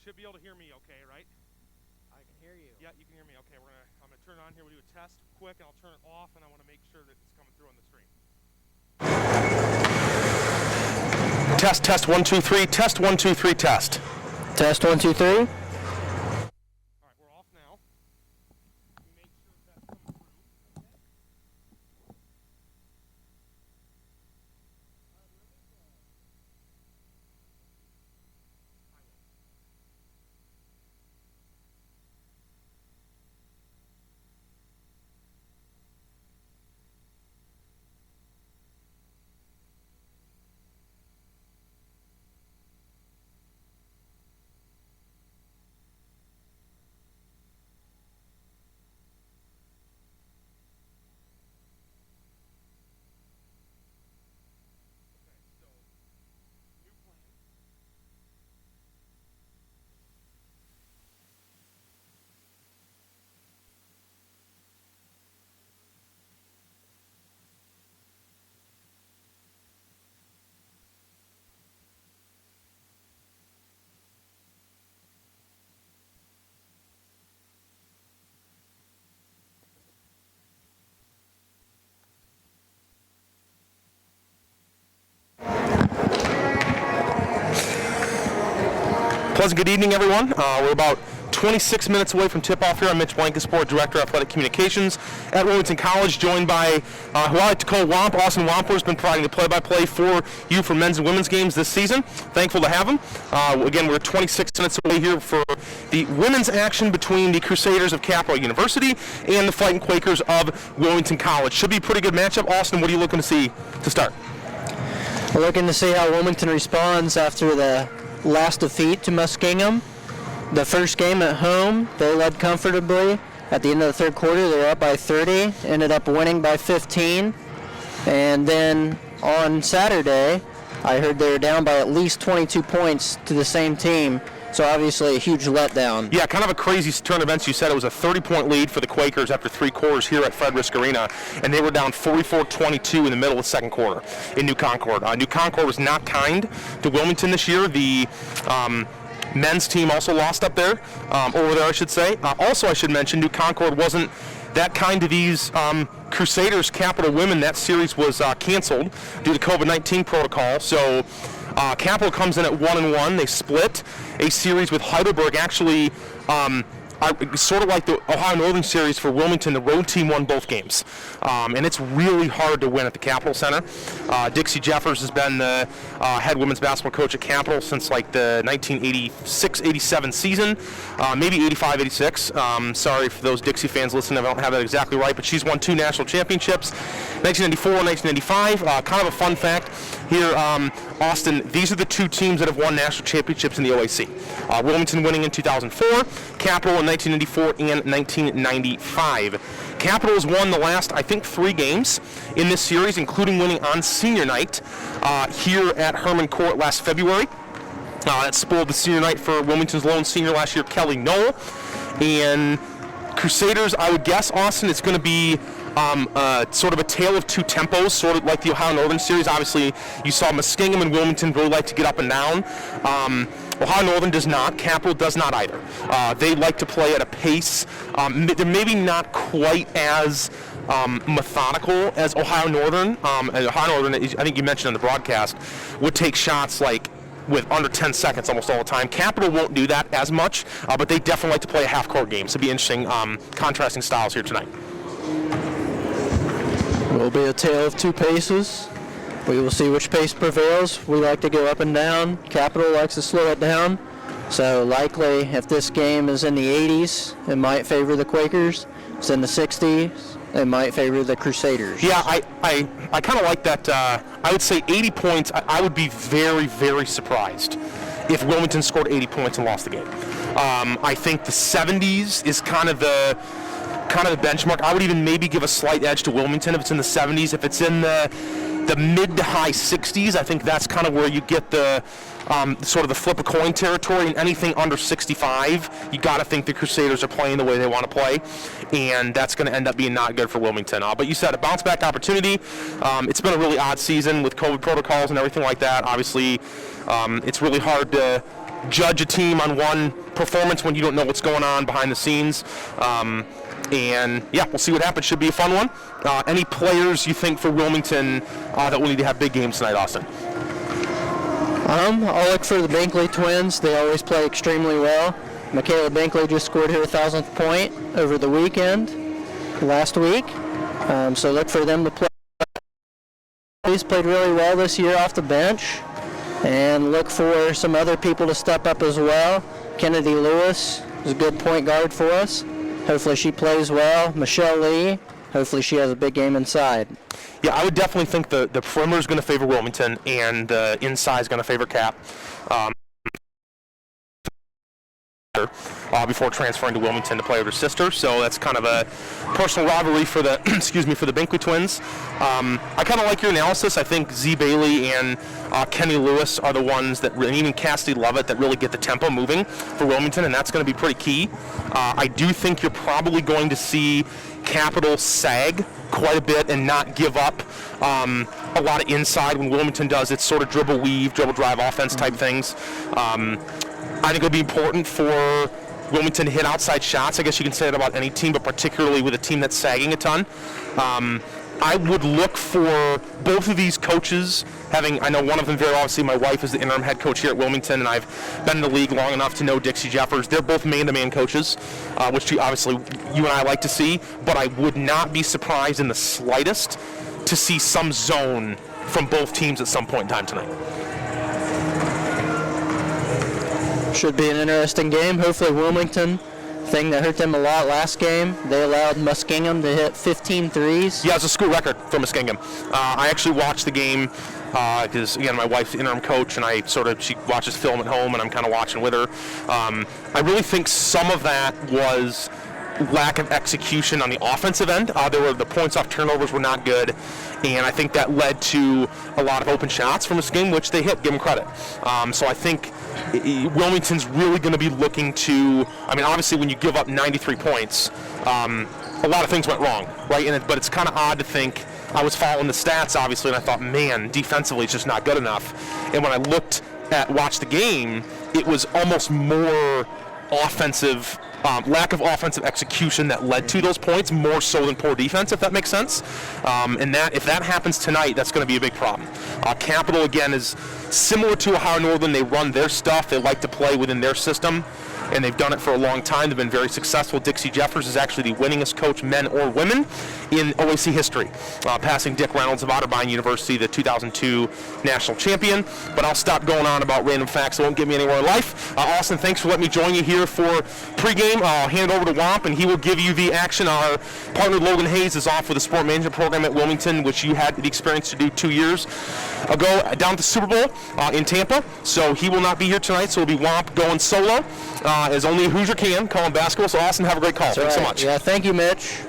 should be able to hear me okay, right? I can hear you. Yeah, you can hear me. Okay, I'm gonna turn it on here. We'll do a test quick, and I'll turn it off, and I want to make sure that it's coming through on the screen. Test 1 2 3. Test 1 2 3. Test. Test 1 2 3. All right, we're off now. Make sure that's coming through. Okay. Pleasant good evening, everyone. We're about 26 minutes away from tip-off here. I'm Mitch Blankensport, Director of Athletic Communications at Wilmington College, joined by who I like to call Womp. Austin Womper has been providing the play-by-play for you for men's and women's games this season. Thankful to have him. Again, we're 26 minutes away here for the women's action between the Crusaders of Capital University and the Fighting Quakers of Wilmington College. Should be a pretty good matchup. Austin, what are you looking to see to start? We're looking to see how Wilmington responds after the last defeat to Muskingum. The first game at home, they led comfortably. At the end of the third quarter, they were up by 30, ended up winning by 15. And then on Saturday, I heard they were down by at least 22 points to the same team. So obviously a huge letdown. Yeah, kind of a crazy turn of events. You said it was a 30-point lead for the Quakers after three quarters here at Fred Risk Arena, and they were down 44-22 in the middle of the second quarter in New Concord. New Concord was not kind to Wilmington this year. The men's team also lost up there, over there I should say. Also I should mention New Concord wasn't that kind to these Crusaders Capital women. That series was canceled due to COVID-19 protocol. So Capital comes in at 1-1. They split a series with Heidelberg. Actually, sort of like the Ohio Northern series for Wilmington, the road team won both games. And it's really hard to win at the Capitol Center. Dixie Jeffers has been the head women's basketball coach at Capitol since like the 1986-87 season, maybe 85-86. Sorry for those Dixie fans listening, I don't have that exactly right, but she's won 2 national championships, 1994 and 1995. Kind of a fun fact here, Austin, these are the 2 teams that have won national championships in the OAC. Wilmington winning in 2004, Capital in 1994 and 1995. Capital has won the last, I think, 3 games in this series, including winning on senior night here at Herman Court last February. That spoiled the senior night for Wilmington's lone senior last year, Kelly Knoll. And Crusaders, I would guess, Austin, it's going to be sort of a tale of 2 tempos, sort of like the Ohio Northern series. Obviously, you saw Muskingum and Wilmington really like to get up and down. Ohio Northern does not. Capital does not either. They like to play at a pace. They're maybe not quite as methodical as Ohio Northern. Ohio Northern, I think you mentioned on the broadcast, would take shots like with under 10 seconds almost all the time. Capital won't do that as much, but they definitely like to play a half-court game. So it'll be interesting contrasting styles here tonight. It will be a tale of 2 paces. We will see which pace prevails. We like to go up and down. Capital likes to slow it down. So likely, if this game is in the 80s, it might favor the Quakers. If it's in the 60s, it might favor the Crusaders. Yeah, I kind of like that. I would say 80 points. I would be very, very surprised if Wilmington scored 80 points and lost the game. I think the 70s is kind of the benchmark. I would even maybe give a slight edge to Wilmington if it's in the 70s. If it's in the mid to high 60s, I think that's kind of where you get the sort of the flip a coin territory. And anything under 65, you got to think the Crusaders are playing the way they want to play, and that's going to end up being not good for Wilmington. But you said a bounce back opportunity. It's been a really odd season with COVID protocols and everything like that. Obviously, it's really hard to judge a team on one performance when you don't know what's going on behind the scenes. And yeah, we'll see what happens. Should be a fun one. Any players you think for Wilmington that will need to have big games tonight, Austin? I'll look for the Binkley twins. They always play extremely well. Michaela Binkley just scored her 1,000th point over the weekend, last week. So look for them to play. He's played really well this year off the bench. And look for some other people to step up as well. Kennedy Lewis is a good point guard for us. Hopefully she plays well. Michelle Lee, hopefully she has a big game inside. Yeah, I would definitely think the perimeter is going to favor Wilmington, and the inside is going to favor Cap. Before transferring to Wilmington to play with her sister, so that's kind of a personal rivalry for the for the Binkley twins. I kind of like your analysis. I think Z Bailey and Kenny Lewis are the ones that really, even Cassidy Lovett, that really get the tempo moving for Wilmington, and that's going to be pretty key. I do think you're probably going to see Capital sag quite a bit and not give up a lot of inside when Wilmington does its sort of dribble weave, dribble drive offense type things. I think it'll be important for Wilmington to hit outside shots. I guess you can say that about any team, but particularly with a team that's sagging a ton. I would look for both of these coaches having, I know one of them very obviously, my wife is the interim head coach here at Wilmington, and I've been in the league long enough to know Dixie Jeffers. They're both man-to-man coaches, which obviously you and I like to see, but I would not be surprised in the slightest to see some zone from both teams at some point in time tonight. Should be an interesting game. Hopefully Wilmington, thing that hurt them a lot last game, they allowed Muskingum to hit 15 threes. Yeah, it's a school record for Muskingum. I actually watched the game because, again, my wife's the interim coach, and she watches film at home, and I'm kind of watching with her. I really think some of that was lack of execution on the offensive end. The points off turnovers were not good, and I think that led to a lot of open shots from this game, which they hit, give them credit. So I think Wilmington's really going to be looking to, obviously when you give up 93 points, a lot of things went wrong, right? But it's kind of odd to think, I was following the stats, obviously, and I thought, man, defensively it's just not good enough. And when I watched the game, it was almost more offensive, lack of offensive execution that led to those points, more so than poor defense, if that makes sense. And if that happens tonight, that's going to be a big problem. Capital, again, is similar to Ohio Northern. They run their stuff. They like to play within their system, and they've done it for a long time. They've been very successful. Dixie Jeffers is actually the winningest coach, men or women, in OAC history, passing Dick Reynolds of Otterbein University, the 2002 national champion. But I'll stop going on about random facts that won't get me anywhere in life. Austin, thanks for letting me join you here for pregame. I'll hand it over to Womp, and he will give you the action. Our partner Logan Hayes is off with the sport management program at Wilmington, which you had the experience to do 2 years ago down at the Super Bowl in Tampa. So he will not be here tonight, so it'll be Womp going solo, as only a Hoosier can, calling basketball. So Austin, have a great call. Thanks so much. Yeah, thank you, Mitch.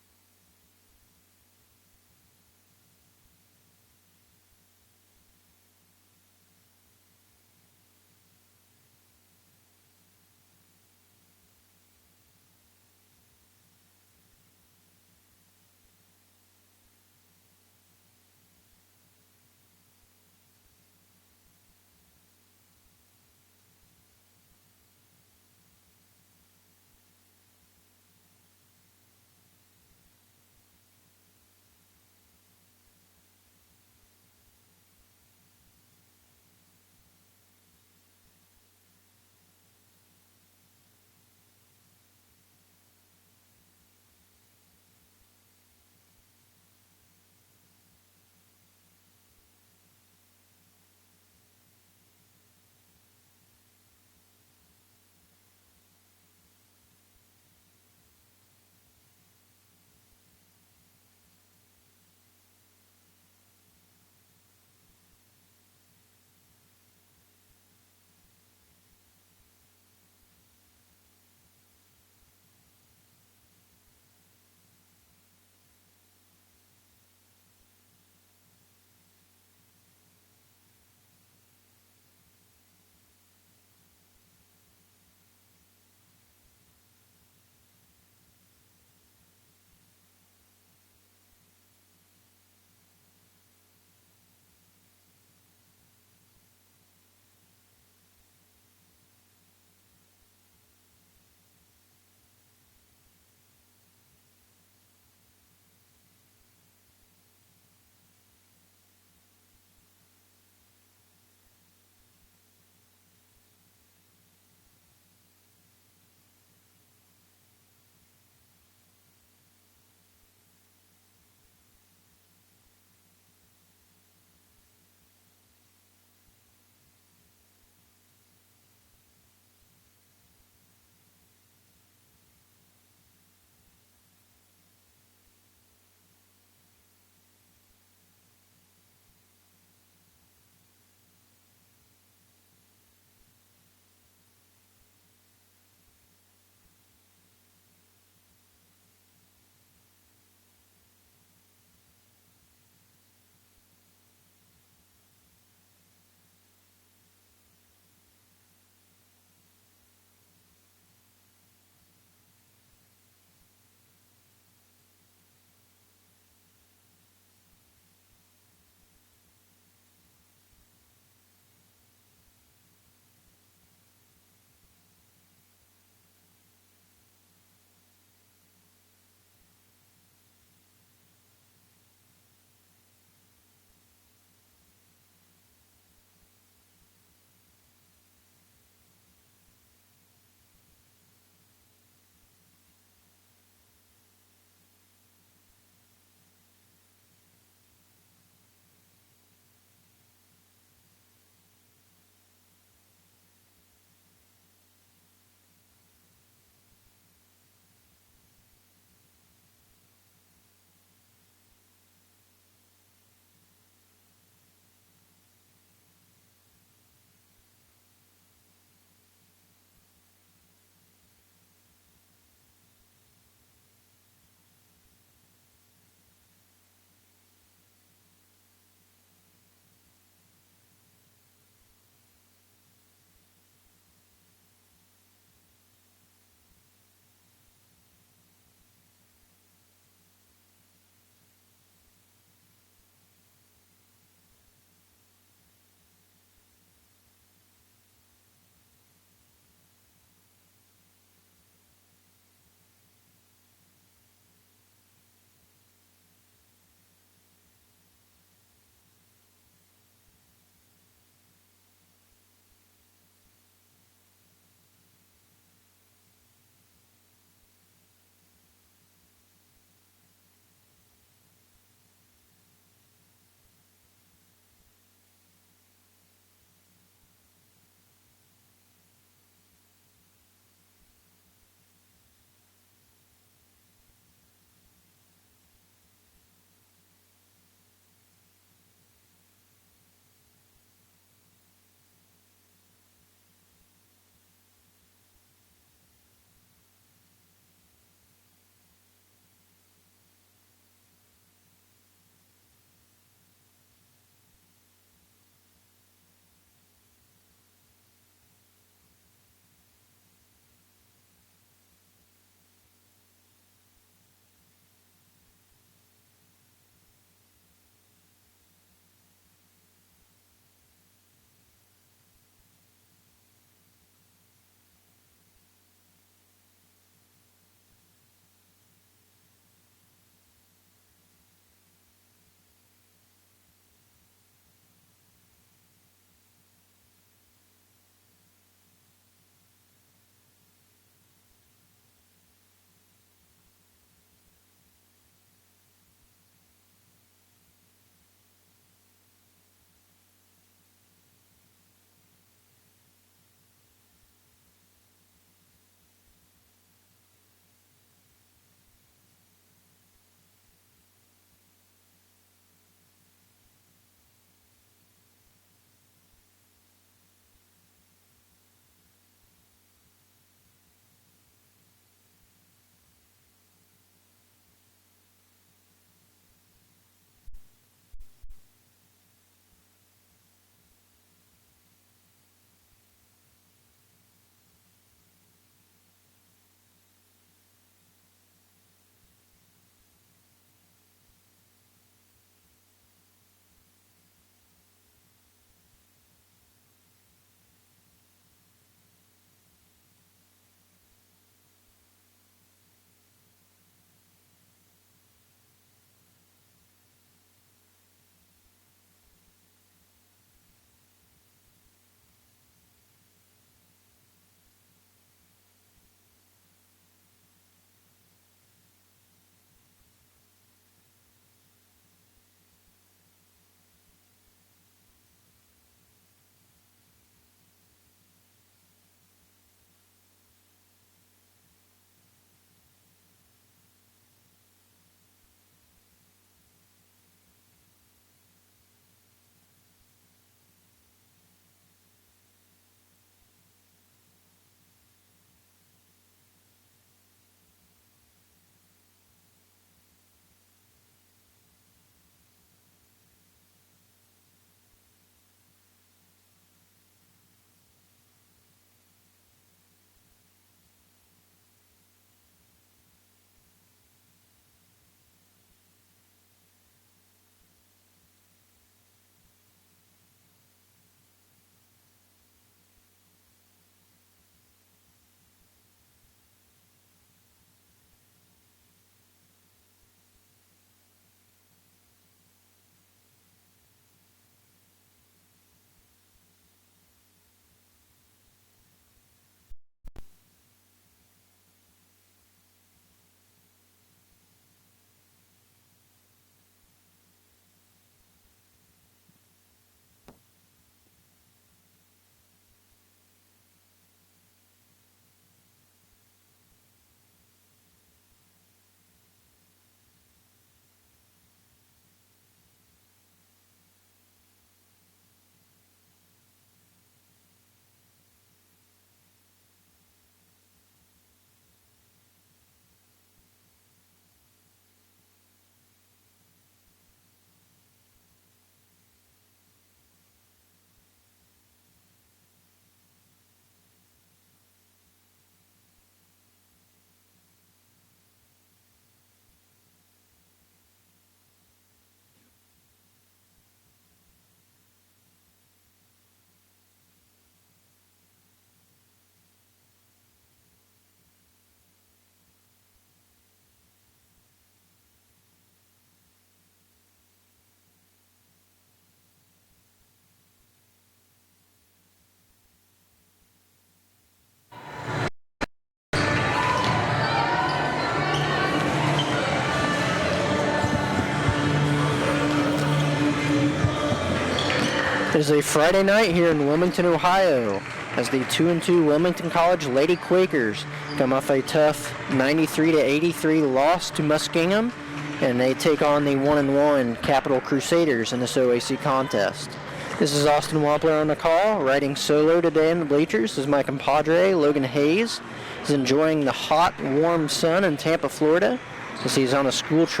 is a Friday night here in Wilmington, Ohio, as the 2-2 Wilmington College Lady Quakers come off a tough 93-83 loss to Muskingum, and they take on the 1-1 Capital Crusaders in this OAC contest. This is Austin Wampler on the call. Riding solo today in the bleachers is my compadre, Logan Hayes. He's enjoying the hot, warm sun in Tampa, Florida, as he's on a school trip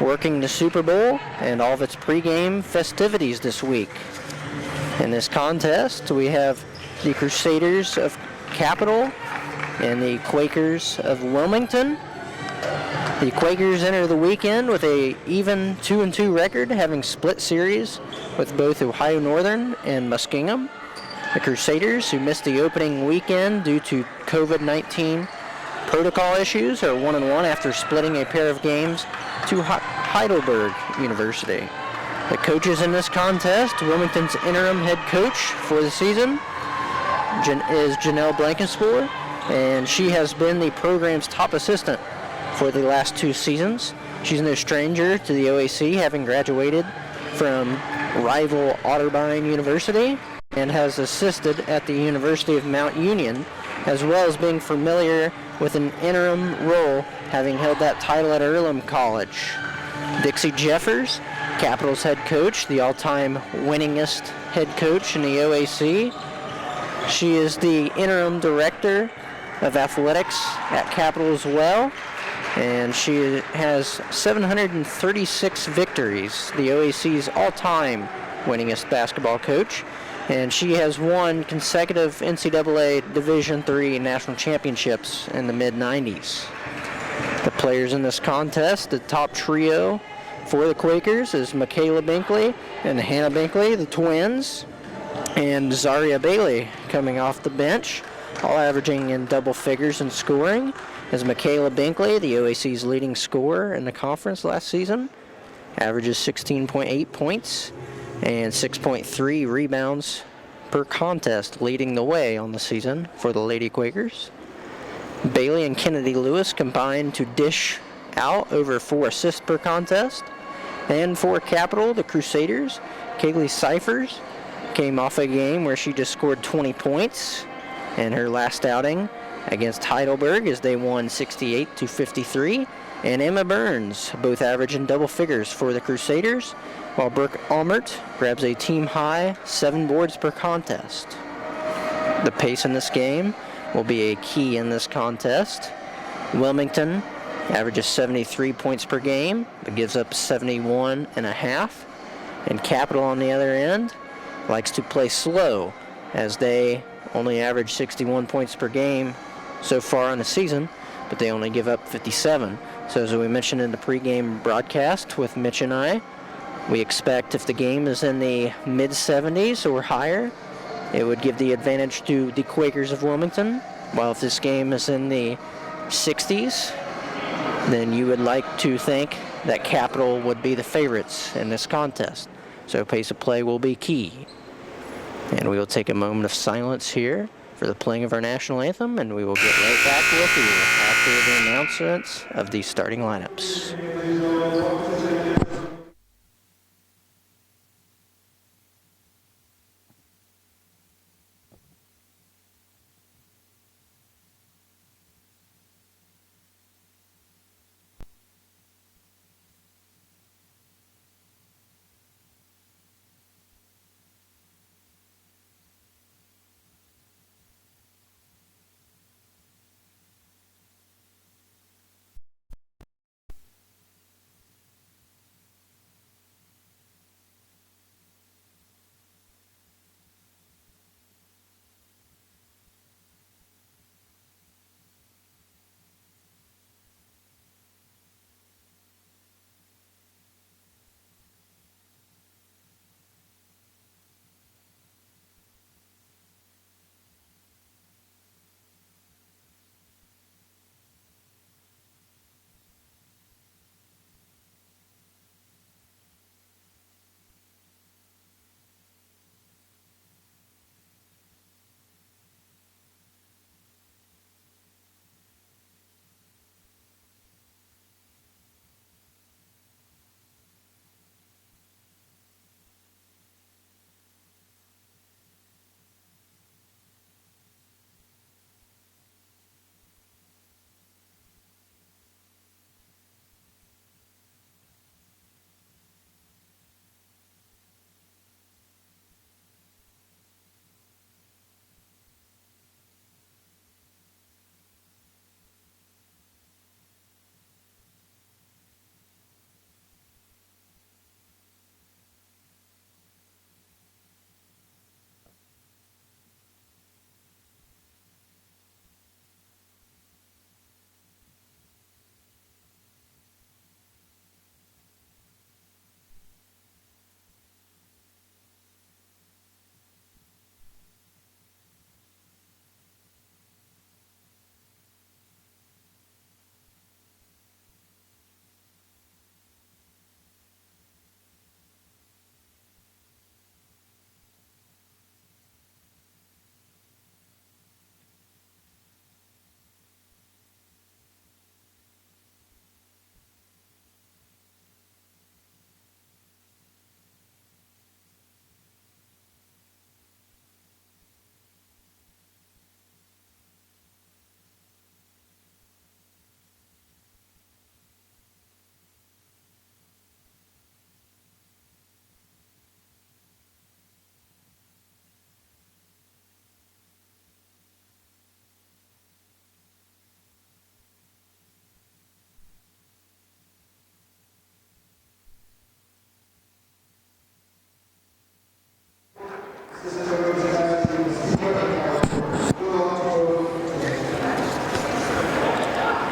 working the Super Bowl and all of its pregame festivities this week. In this contest, we have the Crusaders of Capital and the Quakers of Wilmington. The Quakers enter the weekend with a even 2-2 record, having split series with both Ohio Northern and Muskingum. The Crusaders, who missed the opening weekend due to COVID-19 protocol issues, are 1-1 after splitting a pair of games to Heidelberg University. The coaches in this contest, Wilmington's interim head coach for the season is Janelle Blankenspoor, and she has been the program's top assistant for the last 2 seasons. She's no stranger to the OAC, having graduated from rival Otterbein University and has assisted at the University of Mount Union, as well as being familiar with an interim role, having held that title at Earlham College. Dixie Jeffers, Capital's head coach, the all-time winningest head coach in the OAC. She is the interim director of athletics at Capital as well, and she has 736 victories, the OAC's all-time winningest basketball coach, and she has won consecutive NCAA Division III national championships in the mid-90s. The players in this contest, the top trio for the Quakers is Michaela Binkley and Hannah Binkley, the twins, and Zaria Bailey coming off the bench, all averaging in double figures in scoring, as Michaela Binkley, the OAC's leading scorer in the conference last season, averages 16.8 points and 6.3 rebounds per contest, leading the way on the season for the Lady Quakers. Bailey and Kennedy Lewis combined to dish out over 4 assists per contest. And for Capital, the Crusaders, Kaylee Cyphers came off a game where she just scored 20 points in her last outing against Heidelberg, as they won 68-53. And Emma Burns, both average in double figures for the Crusaders, while Brooke Almert grabs a team-high 7 boards per contest. The pace in this game will be a key in this contest. Wilmington averages 73 points per game, but gives up 71.5. And Capital, on the other end, likes to play slow, as they only average 61 points per game so far in the season, but they only give up 57. So as we mentioned in the pregame broadcast with Mitch and I, we expect if the game is in the mid-70s or higher, it would give the advantage to the Quakers of Wilmington, while if this game is in the 60s, then you would like to think that Capital would be the favorites in this contest. So pace of play will be key. And we will take a moment of silence here for the playing of our national anthem, and we will get right back with you after the announcements of the starting lineups.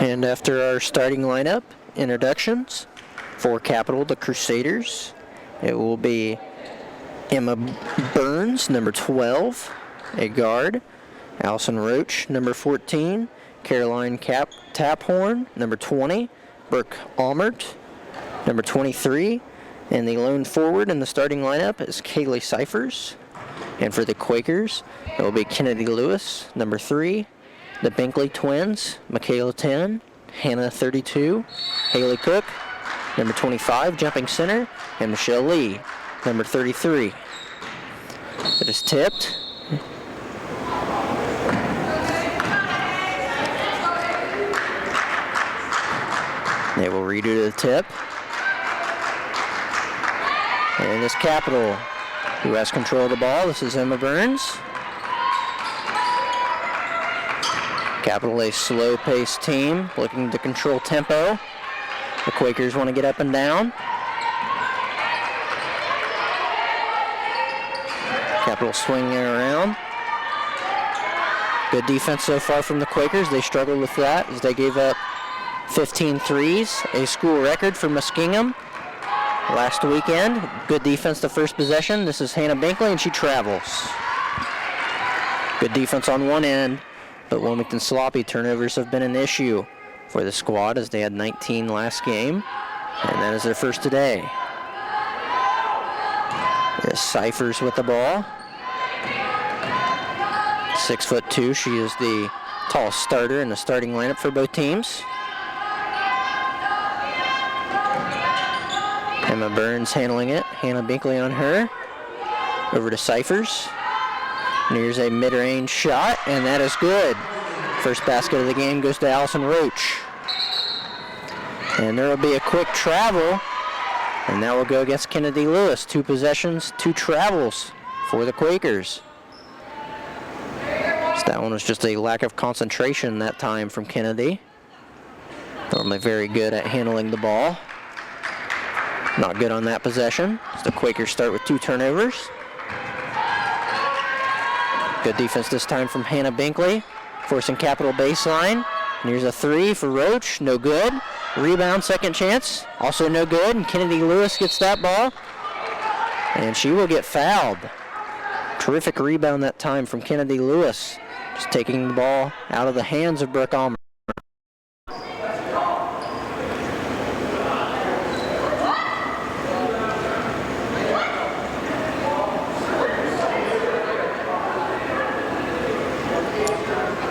And after our starting lineup introductions for Capital, the Crusaders, it will be Emma Burns, number 12, a guard. Allison Roach, number 14. Caroline Taphorn, number 20. Brooke Almert, number 23. And the lone forward in the starting lineup is Kaylee Cyphers. And for the Quakers, it will be Kennedy Lewis, number 3. The Binkley twins, Michaela 10, Hannah 32, Haley Cook, number 25, jumping center, and Michelle Lee, number 33. It is tipped. They will redo the tip. And it's Capital who has control of the ball. This is Emma Burns. Capital, a slow-paced team looking to control tempo. The Quakers want to get up and down. Capital swinging around. Good defense so far from the Quakers. They struggled with that as they gave up 15 threes, a school record for Muskingum last weekend. Good defense the first possession. This is Hannah Binkley, and she travels. Good defense on one end, but Wilmington sloppy turnovers have been an issue for the squad as they had 19 last game, and that is their first today. There's Cyphers with the ball. 6'2", she is the tallest starter in the starting lineup for both teams. Emma Burns handling it. Hannah Binkley on her. Over to Cyphers. And here's a mid-range shot, and that is good. First basket of the game goes to Allison Roach. And there will be a quick travel, and that will go against Kennedy Lewis. 2 possessions, 2 travels for the Quakers. So that one was just a lack of concentration that time from Kennedy. Normally very good at handling the ball. Not good on that possession. So the Quakers start with 2 turnovers. Good defense this time from Hannah Binkley, forcing Capital baseline. And here's a 3 for Roach, no good. Rebound, second chance, also no good. And Kennedy Lewis gets that ball, and she will get fouled. Terrific rebound that time from Kennedy Lewis, just taking the ball out of the hands of Brooke Almer.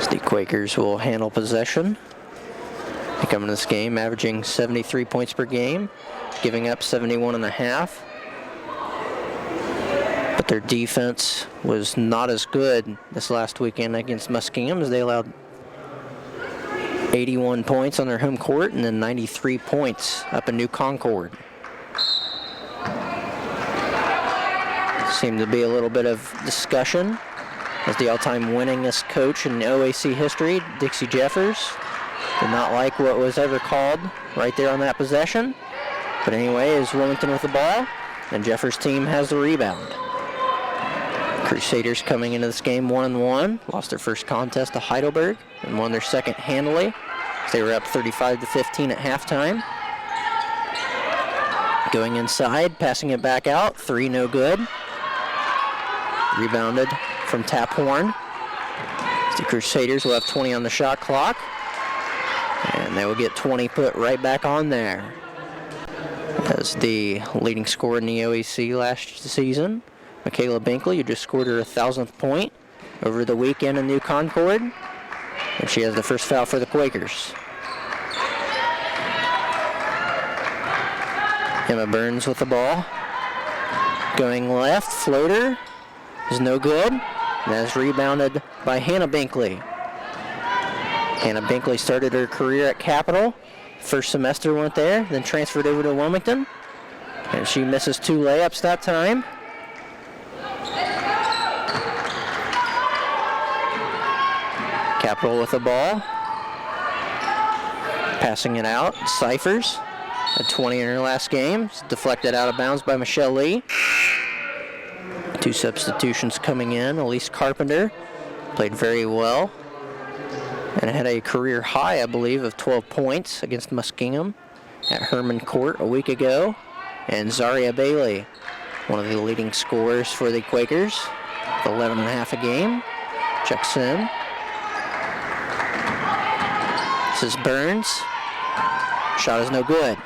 The Quakers will handle possession. They come into this game averaging 73 points per game, giving up 71.5. But their defense was not as good this last weekend against Muskingum, as they allowed 81 points on their home court and then 93 points up in New Concord. Seemed to be a little bit of discussion as the all-time winningest coach in OAC history, Dixie Jeffers, did not like what was ever called right there on that possession. But anyway, is Wilmington with the ball, and Jeffers' team has the rebound. Crusaders coming into this game 1-1, lost their first contest to Heidelberg and won their second handily. They were up 35-15 at halftime. Going inside, passing it back out, 3 no good. Rebounded from Taphorn. The Crusaders will have 20 on the shot clock, and they will get 20 put right back on there. As the leading scorer in the OAC last season, Michaela Binkley, who just scored her 1,000th point over the weekend in New Concord, and she has the first foul for the Quakers. Emma Burns with the ball. Going left, floater is no good. That is rebounded by Hannah Binkley. Hannah Binkley started her career at Capital. First semester went there, then transferred over to Wilmington. And she misses 2 layups that time. Capital with the ball. Passing it out. Cyphers at 20 in her last game. It's deflected out of bounds by Michelle Lee. 2 substitutions coming in. Elise Carpenter played very well. and had a career high, I believe, of 12 points against Muskingum at Herman Court a week ago. And Zaria Bailey, one of the leading scorers for the Quakers, with 11.5 a game, checks in. This is Burns. Shot is no good.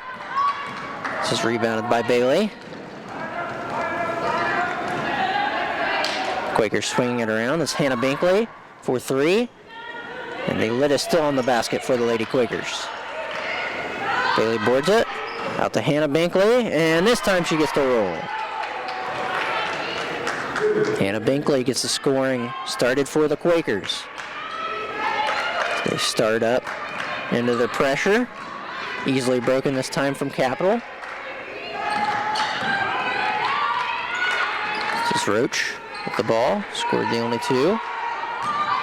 This is rebounded by Bailey. Quakers swinging it around. It's Hannah Binkley for 3. And the lid is still on the basket for the Lady Quakers. Bailey boards it. Out to Hannah Binkley. And this time she gets the roll. Hannah Binkley gets the scoring started for the Quakers. They start up into the pressure. Easily broken this time from Capital. This is Roach with the ball. Scored the only 2.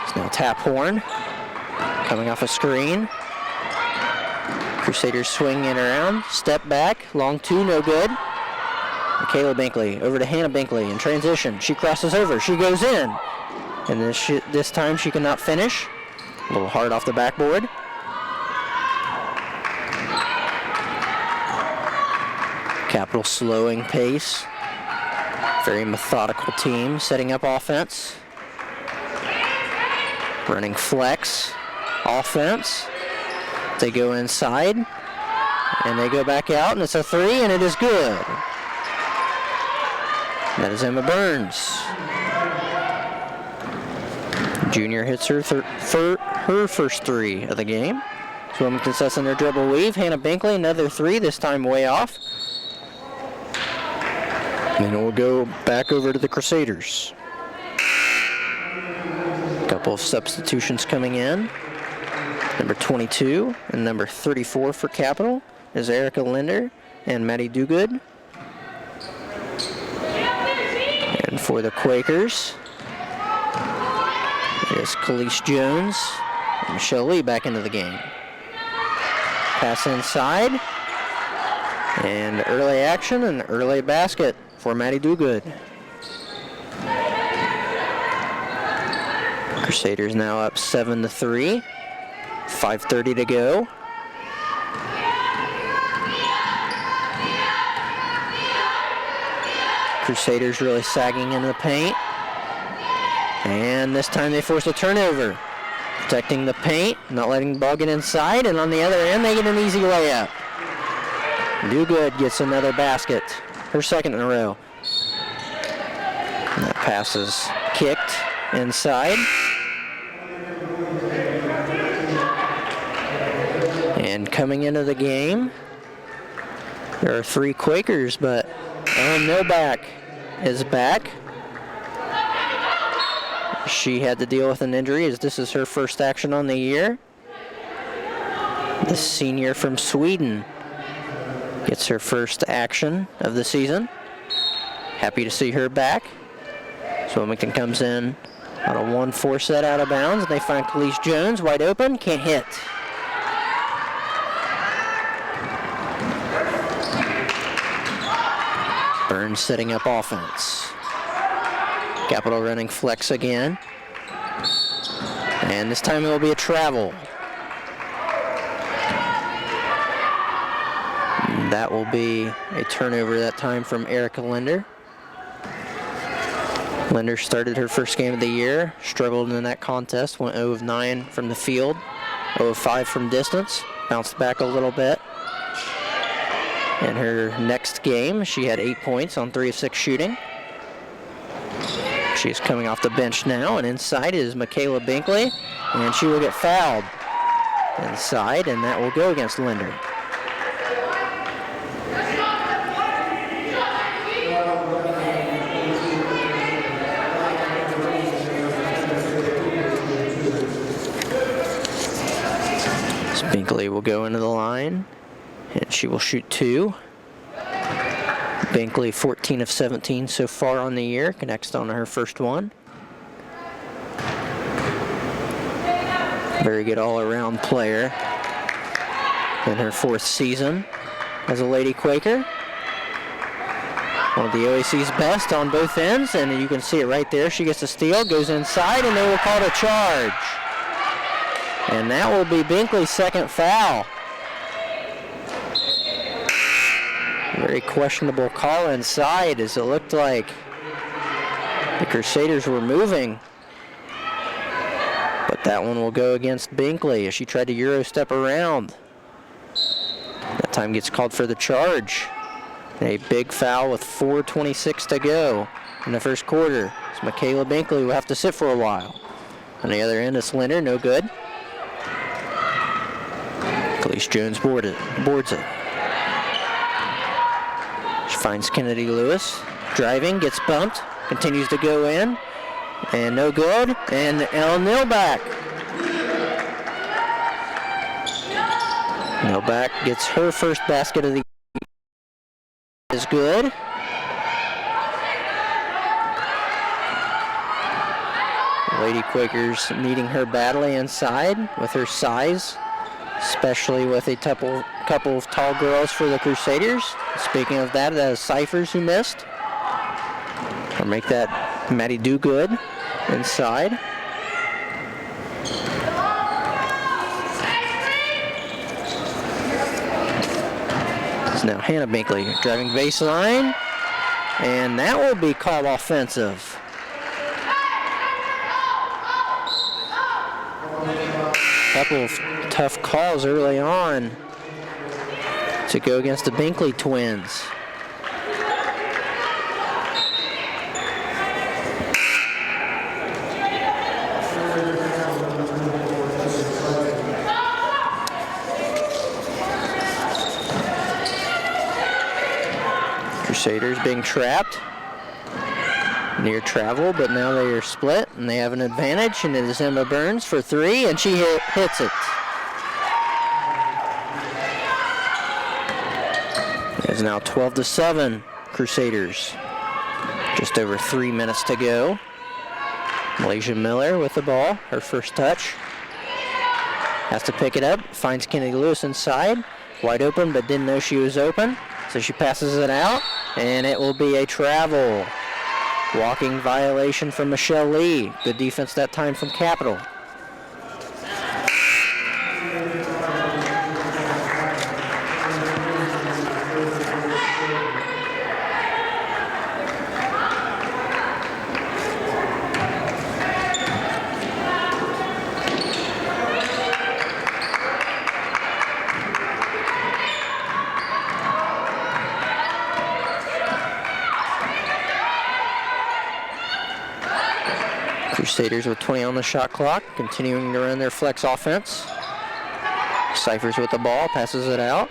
It's now Tap Horn. Coming off a screen. Crusaders swinging around. Step back. Long 2, no good. Michaela Binkley over to Hannah Binkley in transition. She crosses over. She goes in. And this time she cannot finish. A little hard off the backboard. Capital slowing pace. Very methodical team setting up offense. Running flex offense. They go inside and they go back out, and it's a 3, and it is good. That is Emma Burns. Junior hits her first 3 of the game. So Wilmington sets in their dribble weave. Hannah Binkley, another 3, this time way off. And we'll go back over to the Crusaders. A couple of substitutions coming in. Number 22 and number 34 for Capital is Erica Linder and Maddie Dugood. And for the Quakers, it is Khalees Jones and Michelle Lee back into the game. Pass inside. And early action and early basket for Maddie Dugood. Crusaders now up 7-3. 5:30 to go. Crusaders really sagging in the paint. And this time they force a turnover. Protecting the paint, not letting the ball get inside, and on the other end they get an easy layup. Dugood gets another basket, her second in a row. And that pass is kicked inside. And coming into the game, there are 3 Quakers, but Ellen Novak is back. She had to deal with an injury as this is her first action on the year. The senior from Sweden gets her first action of the season. Happy to see her back. So Wilmington comes in on a 1-4 set out of bounds, and they find Khalees Jones wide open, can't hit. Burns setting up offense. Capital running flex again. And this time it will be a travel. And that will be a turnover that time from Erica Linder. Linder started her first game of the year, struggled in that contest, went 0 of 9 from the field, 0 of 5 from distance, bounced back a little bit. In her next game, she had 8 points on 3 of 6 shooting. She is coming off the bench now, and inside is Michaela Binkley, and she will get fouled inside, and that will go against Linder. So Binkley will go into the line, and she will shoot 2. Binkley 14 of 17 so far on the year, connects on her first one. Very good all-around player in her 4th season as a Lady Quaker. One of the OAC's best on both ends, and you can see it right there. She gets a steal, goes inside, and they will call it a charge. And that will be Binkley's second foul. Very questionable call inside, as it looked like the Crusaders were moving. But that one will go against Binkley as she tried to Euro step around. That time gets called for the charge. A big foul with 4:26 to go in the first quarter. So Michaela Binkley will have to sit for a while. On the other end, it's Linder, no good. Khalees Jones boards it. She finds Kennedy Lewis. Driving, gets bumped, continues to go in. And no good. And Ellen Nilback. Nilback gets her first basket of the game. Is good. Lady Quakers needing her badly inside with her size, especially with a couple of tall girls for the Crusaders. Speaking of that, that is Cyphers who missed. Or make that Maddie Dogood inside. It's now Hannah Binkley driving baseline, and that will be called offensive. Couple of tough calls early on to go against the Binkley twins. Crusaders being trapped near travel, but now they are split and they have an advantage, and it is Emma Burns for three, and she hits it. It is now 12-7 Crusaders. Just over 3 minutes to go. Malaysia Miller with the ball, her first touch. Has to pick it up, finds Kennedy Lewis inside, wide open, but didn't know she was open, so she passes it out, and it will be a travel. Walking violation from Michelle Lee. Good defense that time from Capital. Crusaders with 20 on the shot clock, continuing to run their flex offense. Cyphers with the ball, passes it out.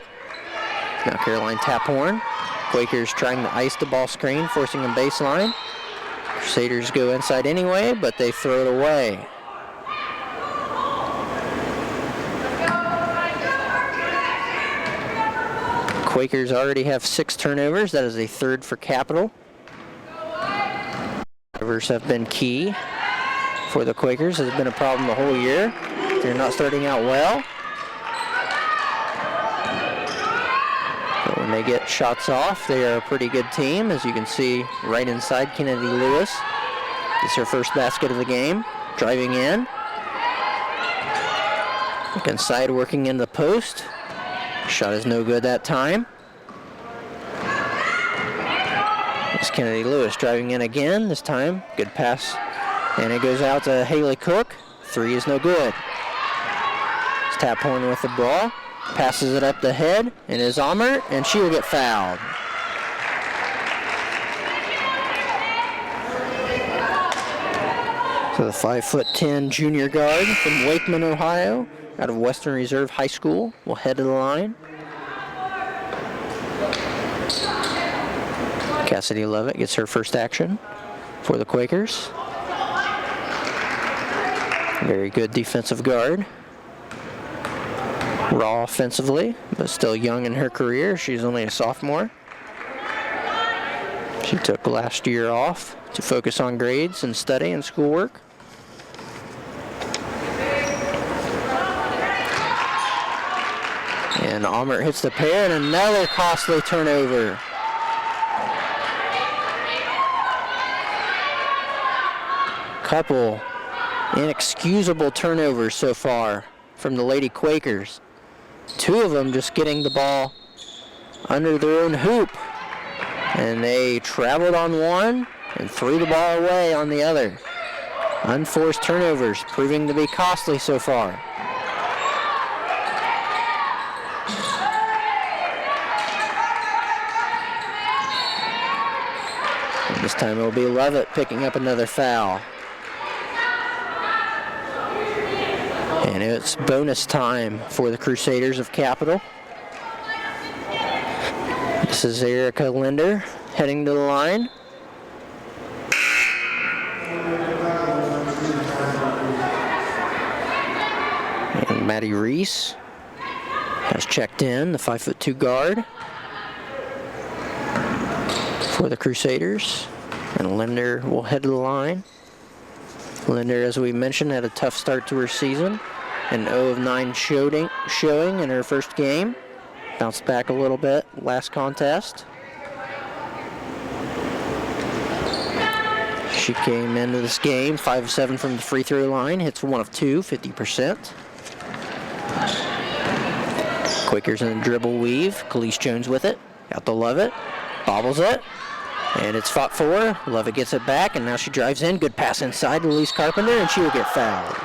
Now Caroline Taphorn. Quakers trying to ice the ball screen, forcing them baseline. Crusaders go inside anyway, but they throw it away. Quakers already have 6 turnovers. That is a third for Capital. Turnovers have been key for the Quakers. Has been a problem the whole year. They're not starting out well. But when they get shots off, they are a pretty good team. As you can see right inside, Kennedy Lewis gets her first basket of the game. Driving in. Look inside, working in the post. Shot is no good that time. It's Kennedy Lewis driving in again this time. Good pass. And it goes out to Haley Cook. Three is no good. It's Taphorn with the ball. Passes it up the head. And is Omer. And she will get fouled. So the 5'10" junior guard from Wakeman, Ohio, out of Western Reserve High School, will head to the line. Cassidy Lovett gets her first action for the Quakers. Very good defensive guard. Raw offensively, but still young in her career. She's only a sophomore. She took last year off to focus on grades and study and schoolwork. And Omer hits the pair, and another costly turnover. Couple inexcusable turnovers so far from the Lady Quakers. 2 of them just getting the ball under their own hoop. And they traveled on one and threw the ball away on the other. Unforced turnovers proving to be costly so far. And this time it will be Levitt picking up another foul. And it's bonus time for the Crusaders of Capital. This is Erica Linder heading to the line. And Maddie Reese has checked in, the 5'2" guard for the Crusaders. And Linder will head to the line. Linder, as we mentioned, had a tough start to her season. An 0 of 9 showing in her first game. Bounced back a little bit last contest. She came into this game 5 of 7 from the free throw line. Hits 1 of 2, 50%. Quakers in a dribble weave. Khalees Jones with it. Out to Levitt. Bobbles it. And it's fought for. Levitt gets it back, and now she drives in. Good pass inside to Elise Carpenter, and she will get fouled.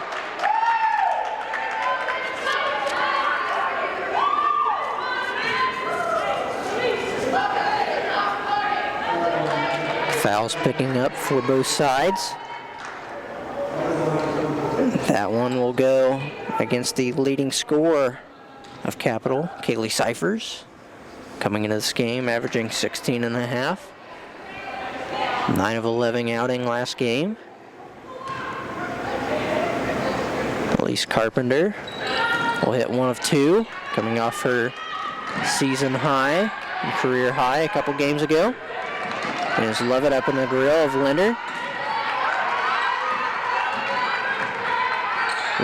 Fouls picking up for both sides. That one will go against the leading scorer of Capital, Kaylee Cyphers, coming into this game averaging 16.5. 9 of 11 outing last game. Elise Carpenter will hit 1 of 2, coming off her season high and career high a couple games ago. There's Levitt up in the grill of Linder.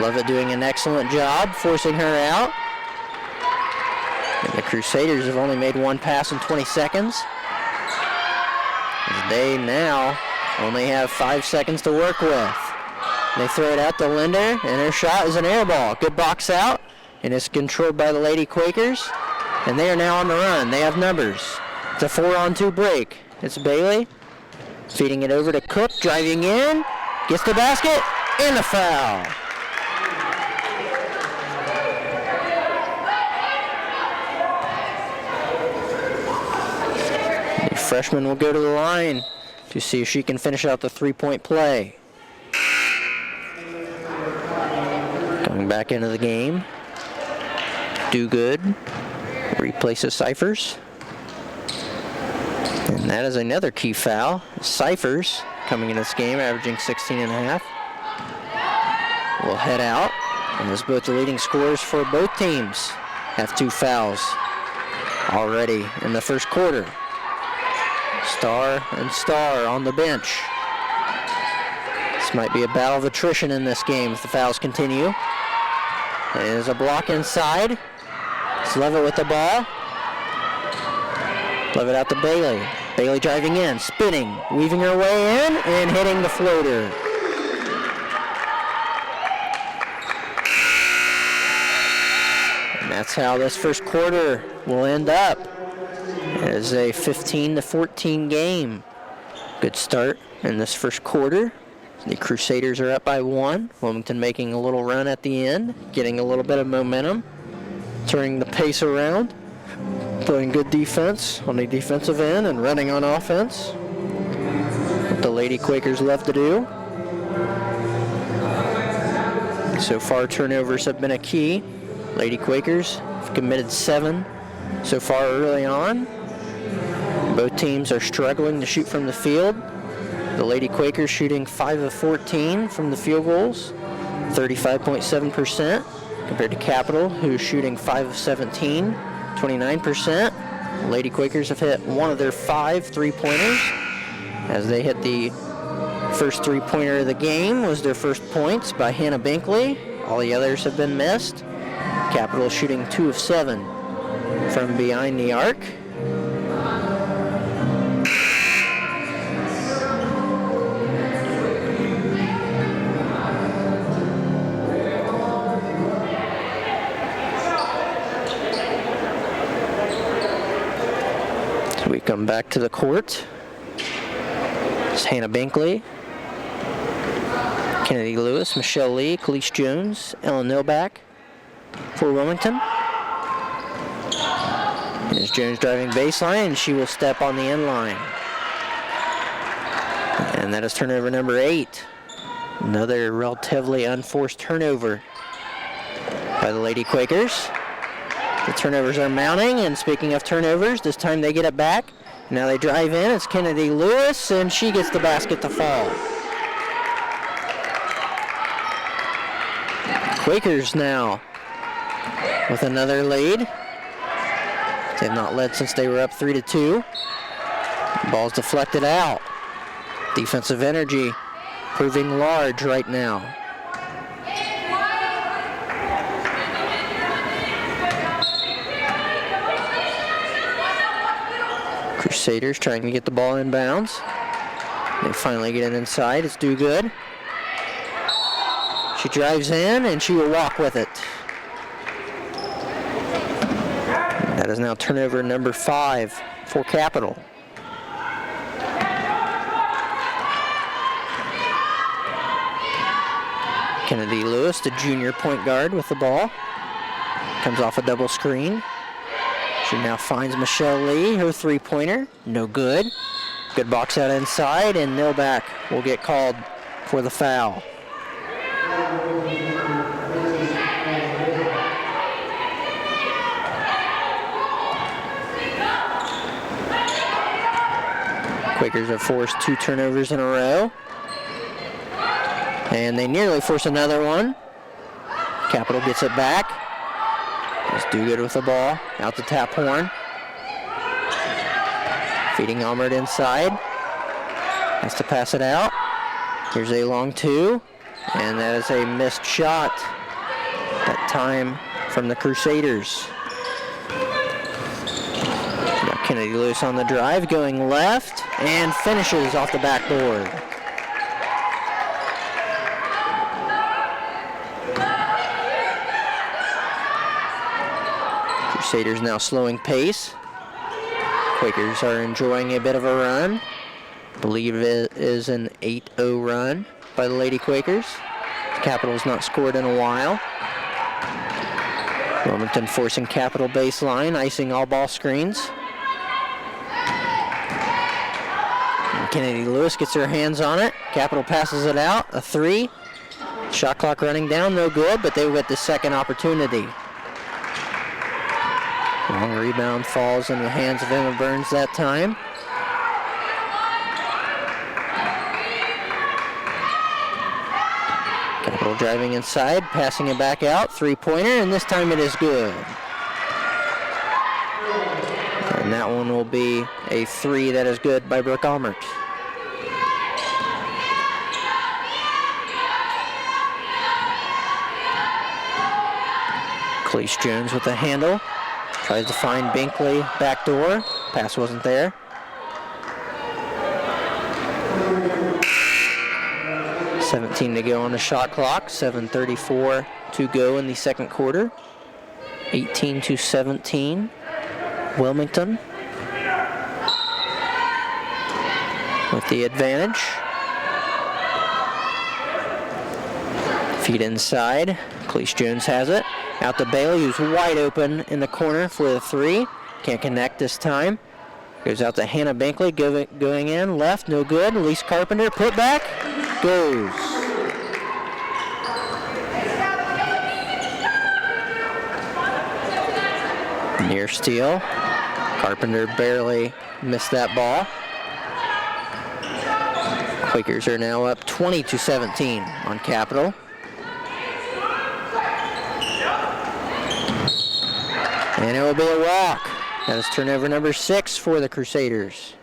Levitt doing an excellent job forcing her out. And the Crusaders have only made 1 pass in 20 seconds. They now only have 5 seconds to work with. They throw it out to Linder, and her shot is an air ball. Good box out, and it's controlled by the Lady Quakers. And they are now on the run. They have numbers. It's a 4-on-2 break. It's Bailey feeding it over to Cook, driving in, gets the basket, and the foul. The freshman will go to the line to see if she can finish out the 3-point play. Coming back into the game, Do Good replaces Cyphers. And that is another key foul. Cyphers coming into this game averaging 16.5. Will head out. And as both the leading scorers for both teams have 2 fouls already in the first quarter. Star and Star on the bench. This might be a battle of attrition in this game if the fouls continue. There's a block inside. It's Levitt with the ball. Levitt out to Bailey. Bailey driving in, spinning, weaving her way in, and hitting the floater. And that's how this first quarter will end up. It is a 15-14 game. Good start in this first quarter. The Crusaders are up by 1. Wilmington making a little run at the end, getting a little bit of momentum, turning the pace around, playing good defense on the defensive end and running on offense. What the Lady Quakers love to do. So far, turnovers have been a key. Lady Quakers have committed 7 so far early on. Both teams are struggling to shoot from the field. The Lady Quakers shooting 5 of 14 from the field goals, 35.7%, compared to Capital, who's shooting 5 of 17, 29%. Lady Quakers have hit 1 of their 5 3-pointers, as they hit the first 3-pointer of the game, was their first points by Hannah Binkley. All the others have been missed. Capital shooting 2 of 7 from behind the arc. Come back to the court. It's Hannah Binkley, Kennedy Lewis, Michelle Lee, Khalees Jones, Ellen Nilback for Wilmington. There's Jones driving baseline, and she will step on the end line. And that is turnover number 8. Another relatively unforced turnover by the Lady Quakers. The turnovers are mounting, and speaking of turnovers, this time they get it back. Now they drive in. It's Kennedy Lewis, and she gets the basket to fall. Quakers now with another lead. They've not led since they were up 3-2. Ball's deflected out. Defensive energy proving large right now. Crusaders trying to get the ball in bounds. They finally get it inside. It's Do Good. She drives in, and she will walk with it. That is now turnover number 5 for Capital. Kennedy Lewis, the junior point guard, with the ball. Comes off a double screen. She now finds Michelle Lee, her three-pointer. No good. Good box out inside, and Nilback will get called for the foul. Quakers have forced 2 turnovers in a row. And they nearly force another one. Capital gets it back. It's Do Good with the ball. Out the tap horn. Feeding Almert inside. Has to pass it out. Here's a long 2. And that is a missed shot. That time from the Crusaders. Now Kennedy Lewis on the drive, going left, and finishes off the backboard. Crusaders now slowing pace. Quakers are enjoying a bit of a run. I believe it is an 8-0 run by the Lady Quakers. Capital's not scored in a while. Wilmington forcing Capital baseline, icing all ball screens. And Kennedy Lewis gets her hands on it. Capital passes it out, a 3. Shot clock running down, no good, but they will get the second opportunity. Long rebound falls in the hands of Emma Burns that time. Capital driving inside, passing it back out, three-pointer, and this time it is good. And that one will be a 3 that is good by Brooke Almert. Khalees Jones with the handle. Tries to find Binkley, back door. Pass wasn't there. $17 to go on the shot clock. 7:34 to go in the second quarter. 18-17. Wilmington with the advantage. Feed inside. Khalees Jones has it. Out to Bailey, who's wide open in the corner for the 3. Can't connect this time. Goes out to Hannah Binkley, going in. Left, no good. Elise Carpenter, put back. Goes. Near steal. Carpenter barely missed that ball. Quakers are now up 20-17 on Capital. And it will be a walk. That is turnover number 6 for the Crusaders.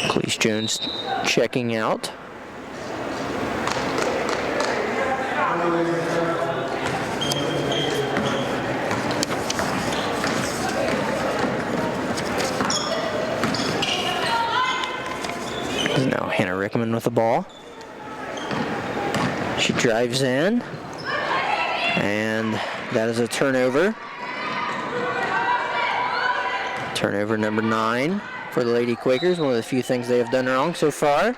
Khalees Jones checking out. Now Hannah Rickman with the ball. She drives in, And that is a turnover. Turnover number 9 for the Lady Quakers, one of the few things they have done wrong so far.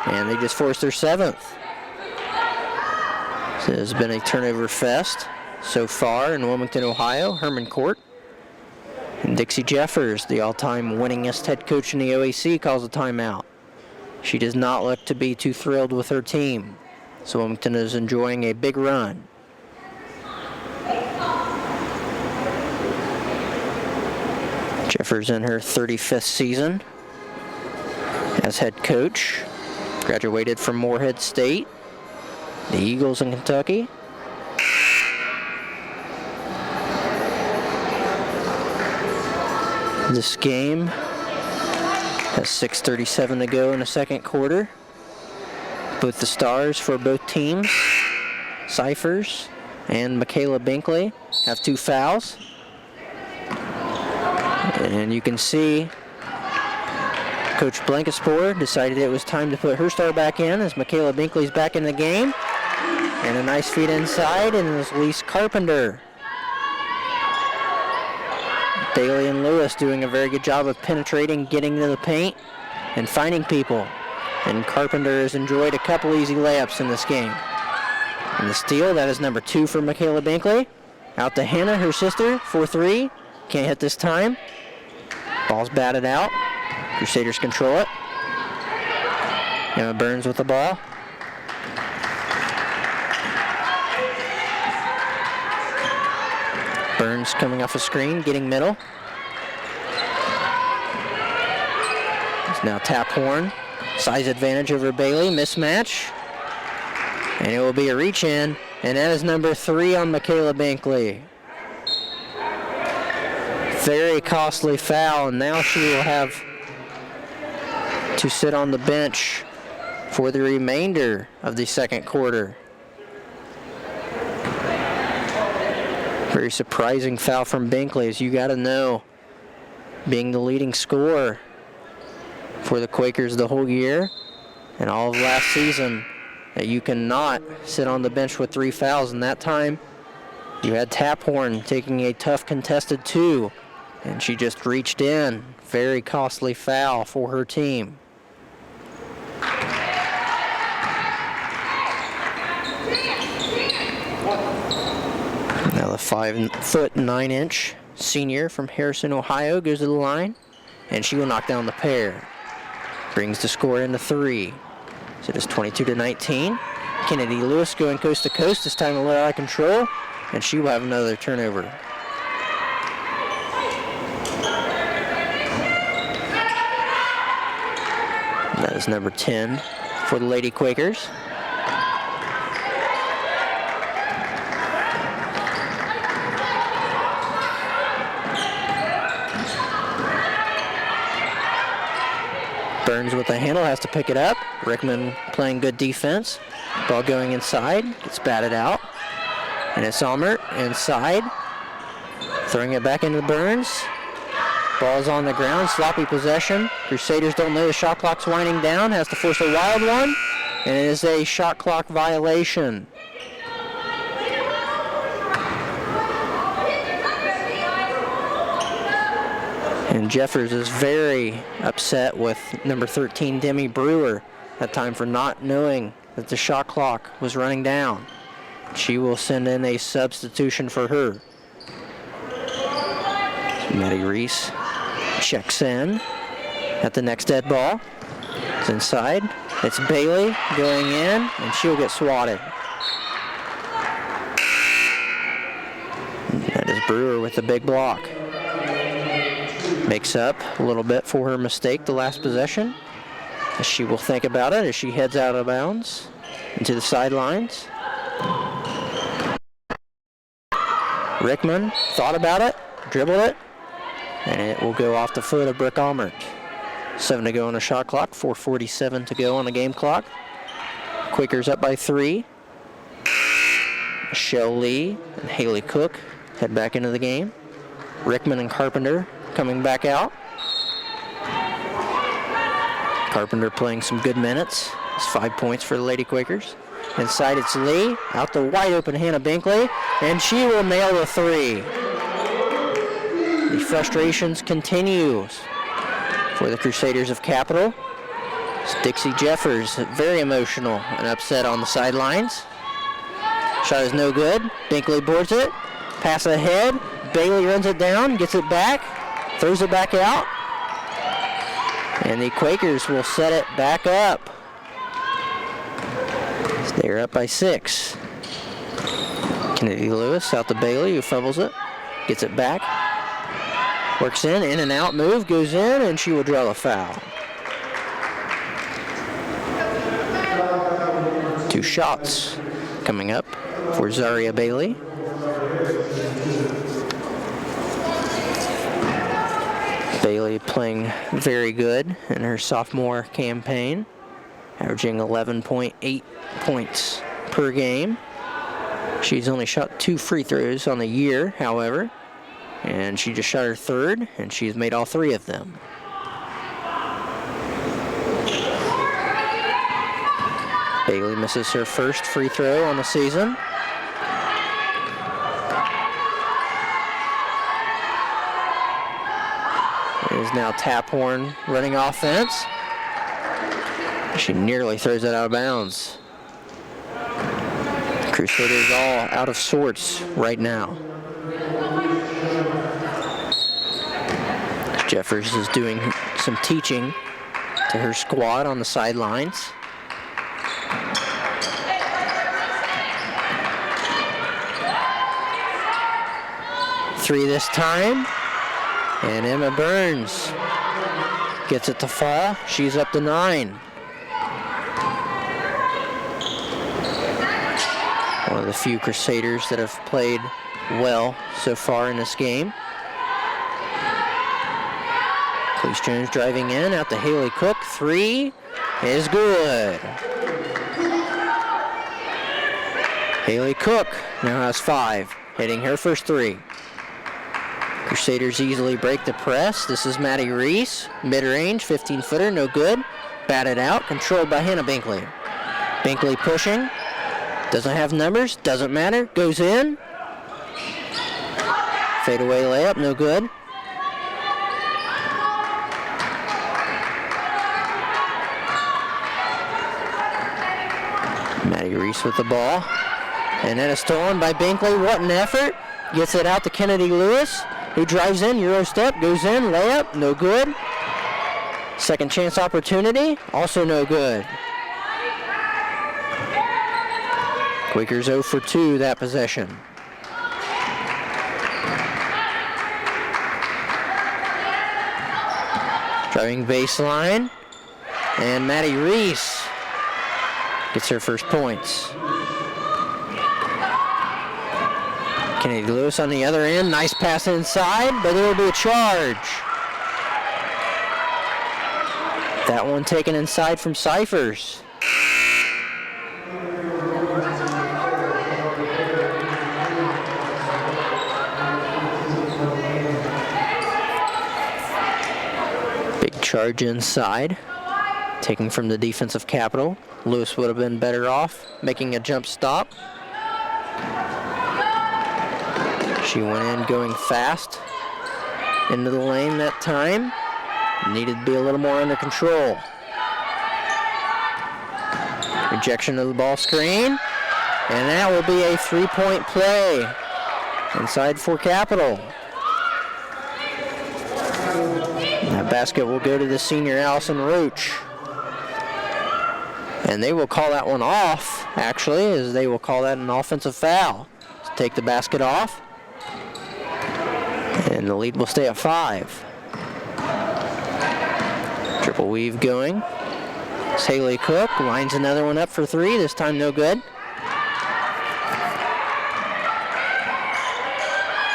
And they just forced their 7th. So there's been a turnover fest so far in Wilmington, Ohio. Herman Court. And Dixie Jeffers, the all-time winningest head coach in the OAC, calls a timeout. She does not look to be too thrilled with her team. So Wilmington is enjoying a big run. Jeffers in her 35th season as head coach. Graduated from Morehead State, the Eagles in Kentucky. This game has 6:37 to go in the second quarter. Both the stars for both teams, Cyphers and Michaela Binkley, have 2 fouls. And you can see Coach Blankenspore decided it was time to put her star back in as Michaela Binkley's back in the game. And a nice feed inside, and it was Lise Carpenter. Daly and Lewis doing a very good job of penetrating, getting to the paint, and finding people. And Carpenter has enjoyed a couple easy layups in this game. And the steal, that is number 2 for Michaela Binkley. Out to Hannah, her sister, for 3. Can't hit this time. Ball's batted out. Crusaders control it. Emma Burns with the ball. Burns coming off a screen, getting middle. It's now Tap Horn. Size advantage over Bailey, mismatch. And it will be a reach in, and that is number 3 on Michaela Binkley. Very costly foul, and now she will have to sit on the bench for the remainder of the second quarter. Very surprising foul from Binkley, as you got to know, being the leading scorer for the Quakers the whole year and all of last season, that you cannot sit on the bench with 3 fouls. And that time, you had Taphorn taking a tough contested 2, and she just reached in. Very costly foul for her team. Now the 5'9" senior from Harrison, Ohio goes to the line, and she will knock down the pair. Brings the score into 3. So it is 22-19. Kennedy Lewis going coast to coast, this time a little out of control, and she will have another turnover. That is number 10 for the Lady Quakers. Burns with the handle, has to pick it up. Rickman playing good defense. Ball going inside, gets batted out. And it's Almert inside. Throwing it back into Burns. Ball's on the ground, sloppy possession. Crusaders don't know the shot clock's winding down, has to force a wild one. And it is a shot clock violation. And Jeffers is very upset with number 13, Demi Brewer, that time for not knowing that the shot clock was running down. She will send in a substitution for her. Maddie Reese checks in at the next dead ball. It's inside. It's Bailey going in, and she'll get swatted. That is Brewer with the big block. Makes up a little bit for her mistake the last possession. She will think about it as she heads out of bounds into the sidelines. Rickman thought about it, dribbled it, and it will go off the foot of Brooke Almert. 7 to go on the shot clock, 4:47 to go on the game clock. Quakers up by 3. Michelle Lee and Haley Cook head back into the game. Rickman and Carpenter coming back out. Carpenter playing some good minutes. It's 5 points for the Lady Quakers. Inside it's Lee. Out to wide open Hannah Binkley. And she will nail the three. The frustrations continue for the Crusaders of Capital. It's Dixie Jeffers, very emotional and upset on the sidelines. Shot is no good. Binkley boards it. Pass ahead. Bailey runs it down, gets it back, throws it back out. And the Quakers will set it back up. They're up by 6. Kennedy Lewis out to Bailey, who fumbles it. Gets it back. Works in and out move, goes in, and she will draw the foul. 2 shots coming up for Zaria Bailey. Bailey playing very good in her sophomore campaign, averaging 11.8 points per game. She's only shot 2 free throws on the year, however, and she just shot her 3rd, and she's made all 3 of them. Bailey misses her first free throw on the season. It is now Taphorn running offense. She nearly throws it out of bounds. The Crusaders all out of sorts right now. Jeffers is doing some teaching to her squad on the sidelines. Three this time. And Emma Burns gets it to fall. She's up to 9. One of the few Crusaders that have played well so far in this game. Cleese Jones driving in, out to Haley Cook. 3 is good. Haley Cook now has 5, hitting her first 3. Crusaders easily break the press. This is Maddie Reese. Mid-range, 15-footer, no good. Batted out, controlled by Hannah Binkley. Binkley pushing. Doesn't have numbers, doesn't matter. Goes in. Fadeaway layup, no good. Maddie Reese with the ball. And then it's stolen by Binkley. What an effort. Gets it out to Kennedy Lewis, who drives in, Euro step, goes in, layup, no good. Second chance opportunity, also no good. Quakers 0 for 2 that possession. Driving baseline, and Maddie Reese gets her first points. Kennedy Lewis on the other end, nice pass inside, but there will be a charge. That one taken inside from Cyphers. Big charge inside, taken from the defensive Capital. Lewis would have been better off making a jump stop. She went in going fast into the lane that time. Needed to be a little more under control. Rejection of the ball screen. And that will be a 3-point play inside for Capital. That basket will go to the senior Allison Roach. And they will call that one off, actually, as they will call that an offensive foul. Let's take the basket off. And the lead will stay at 5. Triple weave going. It's Haley Cook, lines another one up for 3, this time no good.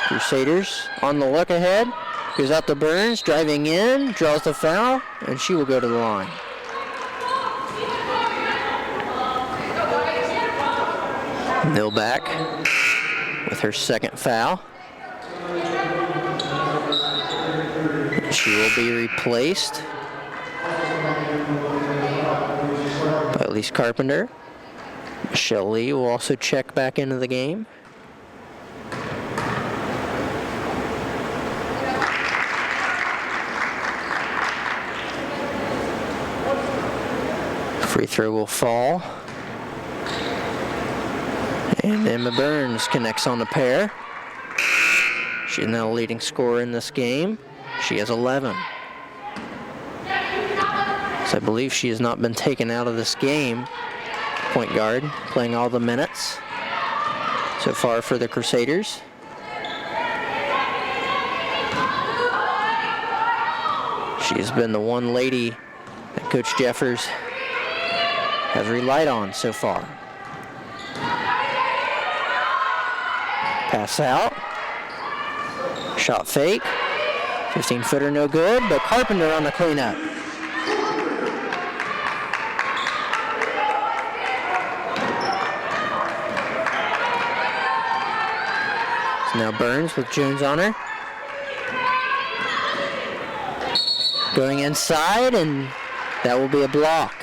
Crusaders on the look ahead. Goes out to Burns, driving in, draws the foul, and she will go to the line. Millback with her second foul. She will be replaced by Elise Carpenter. Shelley will also check back into the game. Free throw will fall. And Emma Burns connects on the pair. She's now the leading scorer in this game. She has 11. So I believe she has not been taken out of this game. Point guard, playing all the minutes so far for the Crusaders. She has been the one lady that Coach Jeffers has relied on so far. Pass out. Shot fake. 15-footer no good, but Carpenter on the cleanup. So now Burns with Jones on her. Going inside, and that will be a block.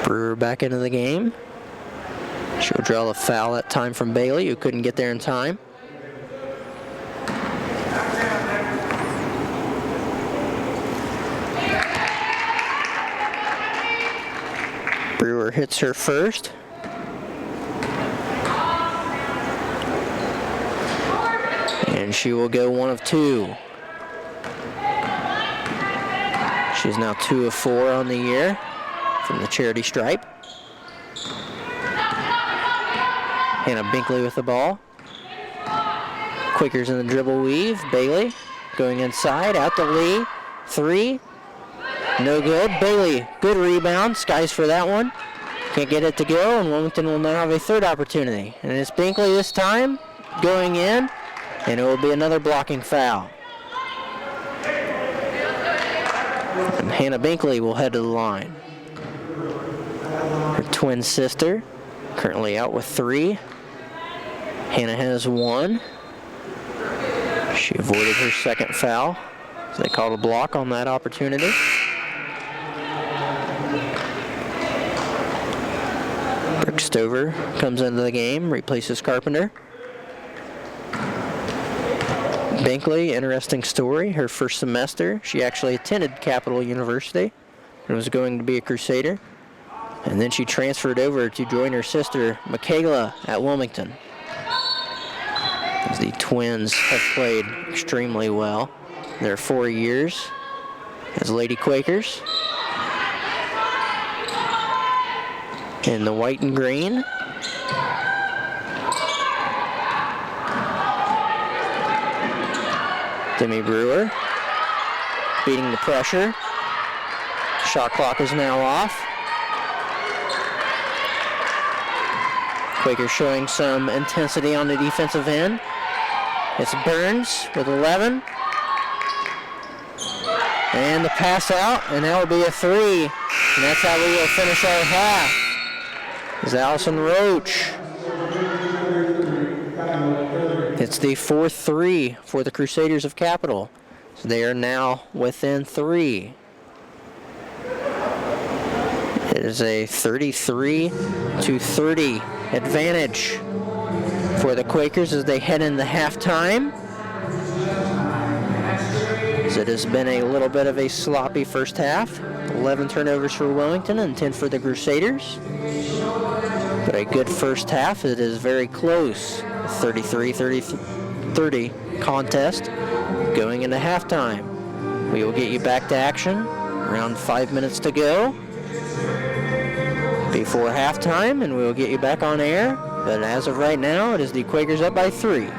Brewer back into the game. She'll draw a foul that time from Bailey, who couldn't get there in time. Brewer hits her first. And she will go 1 of 2. She's now 2 of 4 on the year from the charity stripe. Hannah Binkley with the ball. Quakers in the dribble weave. Bailey going inside, out to Lee. 3. No good. Bailey, good rebound. Skies for that one. Can't get it to go, and Wilmington will now have a third opportunity. And it's Binkley this time going in, and it will be another blocking foul. And Hannah Binkley will head to the line. Her twin sister currently out with 3. Hannah has 1. She avoided her second foul, so they called a block on that opportunity. Brooke Stover comes into the game, replaces Carpenter. Binkley, interesting story. Her first semester, she actually attended Capital University and was going to be a Crusader. And then she transferred over to join her sister, Michaela, at Wilmington. As the twins have played extremely well their 4 years as Lady Quakers. In the white and green. Demi Brewer beating the pressure. Shot clock is now off. Quakers showing some intensity on the defensive end. It's Burns with 11. And the pass out, and that will be a 3. And that's how we will finish our half. Is Allison Roach. It's the 4th 3 for the Crusaders of Capital. So they are now within 3. It is a 33-30 advantage for the Quakers as they head into halftime. As it has been a little bit of a sloppy first half. 11 turnovers for Wilmington and 10 for the Crusaders. But a good first half. It is very close. 33-30 contest going into halftime. We will get you back to action. Around 5 minutes to go before halftime, and we will get you back on air. But as of right now, it is the Quakers up by 3.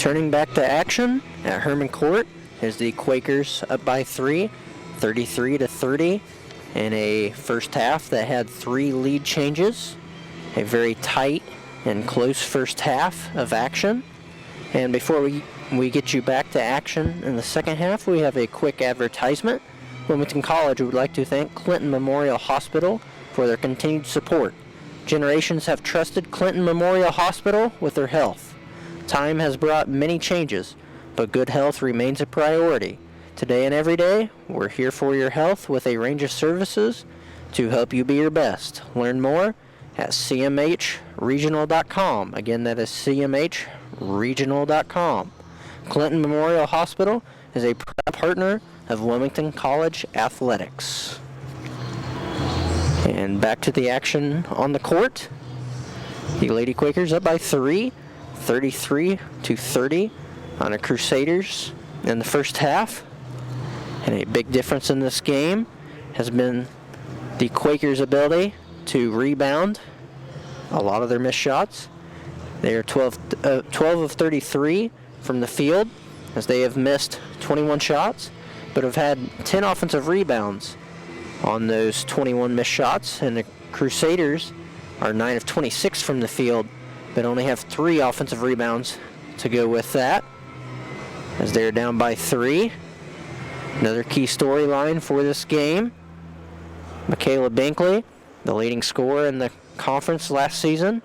Turning back to action at Herman Court, here's the Quakers up by 3, 33-30, in a first half that had 3 lead changes. A very tight and close first half of action. And before we get you back to action in the second half, we have a quick advertisement. Wilmington College would like to thank Clinton Memorial Hospital for their continued support. Generations have trusted Clinton Memorial Hospital with their health. Time has brought many changes, but good health remains a priority. Today and every day, we're here for your health with a range of services to help you be your best. Learn more at cmhregional.com. Again, that is cmhregional.com. Clinton Memorial Hospital is a proud partner of Wilmington College Athletics. And back to the action on the court. The Lady Quakers up by 3, 33-30 on the Crusaders in the first half. And a big difference in this game has been the Quakers' ability to rebound a lot of their missed shots. They are 12 of 33 from the field, as they have missed 21 shots, but have had 10 offensive rebounds on those 21 missed shots. And the Crusaders are 9 of 26 from the field, but only have 3 offensive rebounds to go with that, as they are down by 3. Another key storyline for this game, Michaela Binkley, the leading scorer in the conference last season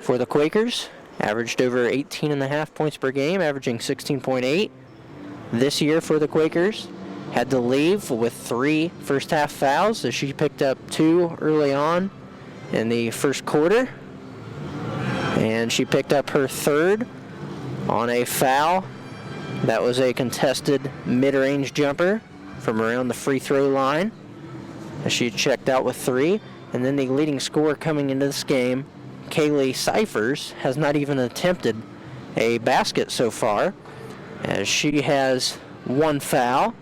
for the Quakers, averaged over 18.5 points per game, averaging 16.8. This year for the Quakers, had to leave with 3 first half fouls, as she picked up 2 early on in the first quarter. And she picked up her 3rd on a foul. That was a contested mid-range jumper from around the free throw line, as she checked out with 3. And then the leading scorer coming into this game, Kaylee Cyphers, has not even attempted a basket so far, as she has 1 foul,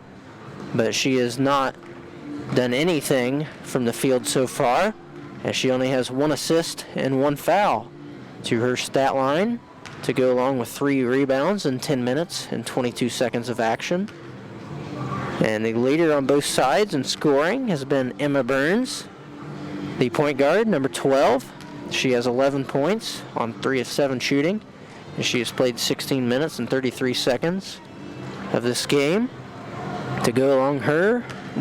but she has not done anything from the field so far, as she only has 1 assist and 1 foul to her stat line to go along with 3 rebounds in 10 minutes and 22 seconds of action. And the leader on both sides in scoring has been Emma Burns, the point guard, number 12. She has 11 points on 3 of 7 shooting, and she has played 16 minutes and 33 seconds of this game. To go along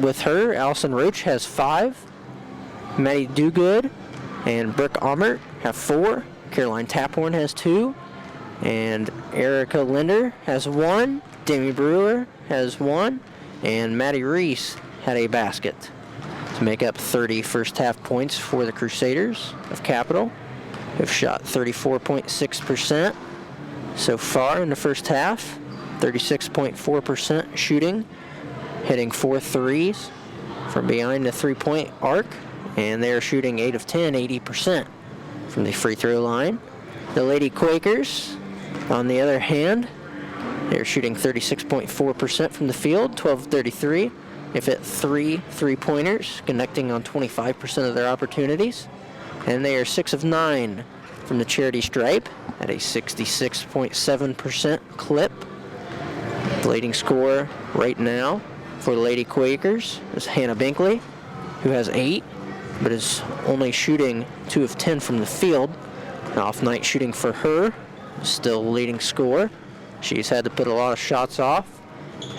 with her, Allison Roach has 5. Maddie Dugood and Brooke Amert have 4. Caroline Taphorn has 2. And Erica Linder has 1. Demi Brewer has 1. And Maddie Reese had a basket to make up 30 first half points for the Crusaders of Capital, who've shot 34.6% so far in the first half, 36.4% shooting, hitting 4 threes from behind the 3-point arc, and they're shooting 8 of 10, 80% from the free throw line. The Lady Quakers, on the other hand, they're shooting 36.4% from the field, 12 of 33. They've hit 3 3-pointers, connecting on 25% of their opportunities. And they are 6 of 9 from the charity stripe at a 66.7% clip. The leading scorer right now for the Lady Quakers is Hannah Binkley, who has 8, but is only shooting 2 of 10 from the field. An off-night shooting for her, still leading scorer. She's had to put a lot of shots off,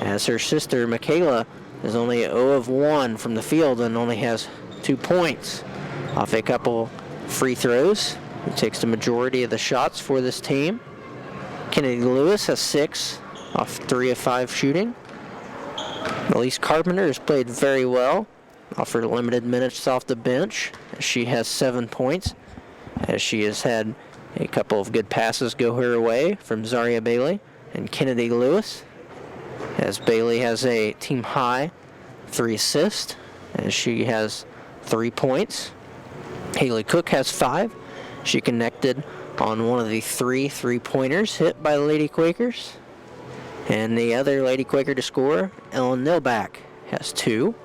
as her sister Michaela is only 0 of 1 from the field and only has 2 points off a couple free throws. He takes the majority of the shots for this team. Kennedy Lewis has 6 off 3 of 5 shooting. Elise Carpenter has played very well off her limited minutes off the bench. She has 7 points, as she has had a couple of good passes go her way from Zaria Bailey and Kennedy Lewis, as Bailey has a team high 3 assists, as she has 3 points. Haley Cook has 5. She connected on one of the 3 3-pointers hit by the Lady Quakers. And the other Lady Quaker to score, Ellen Nilback, has 2.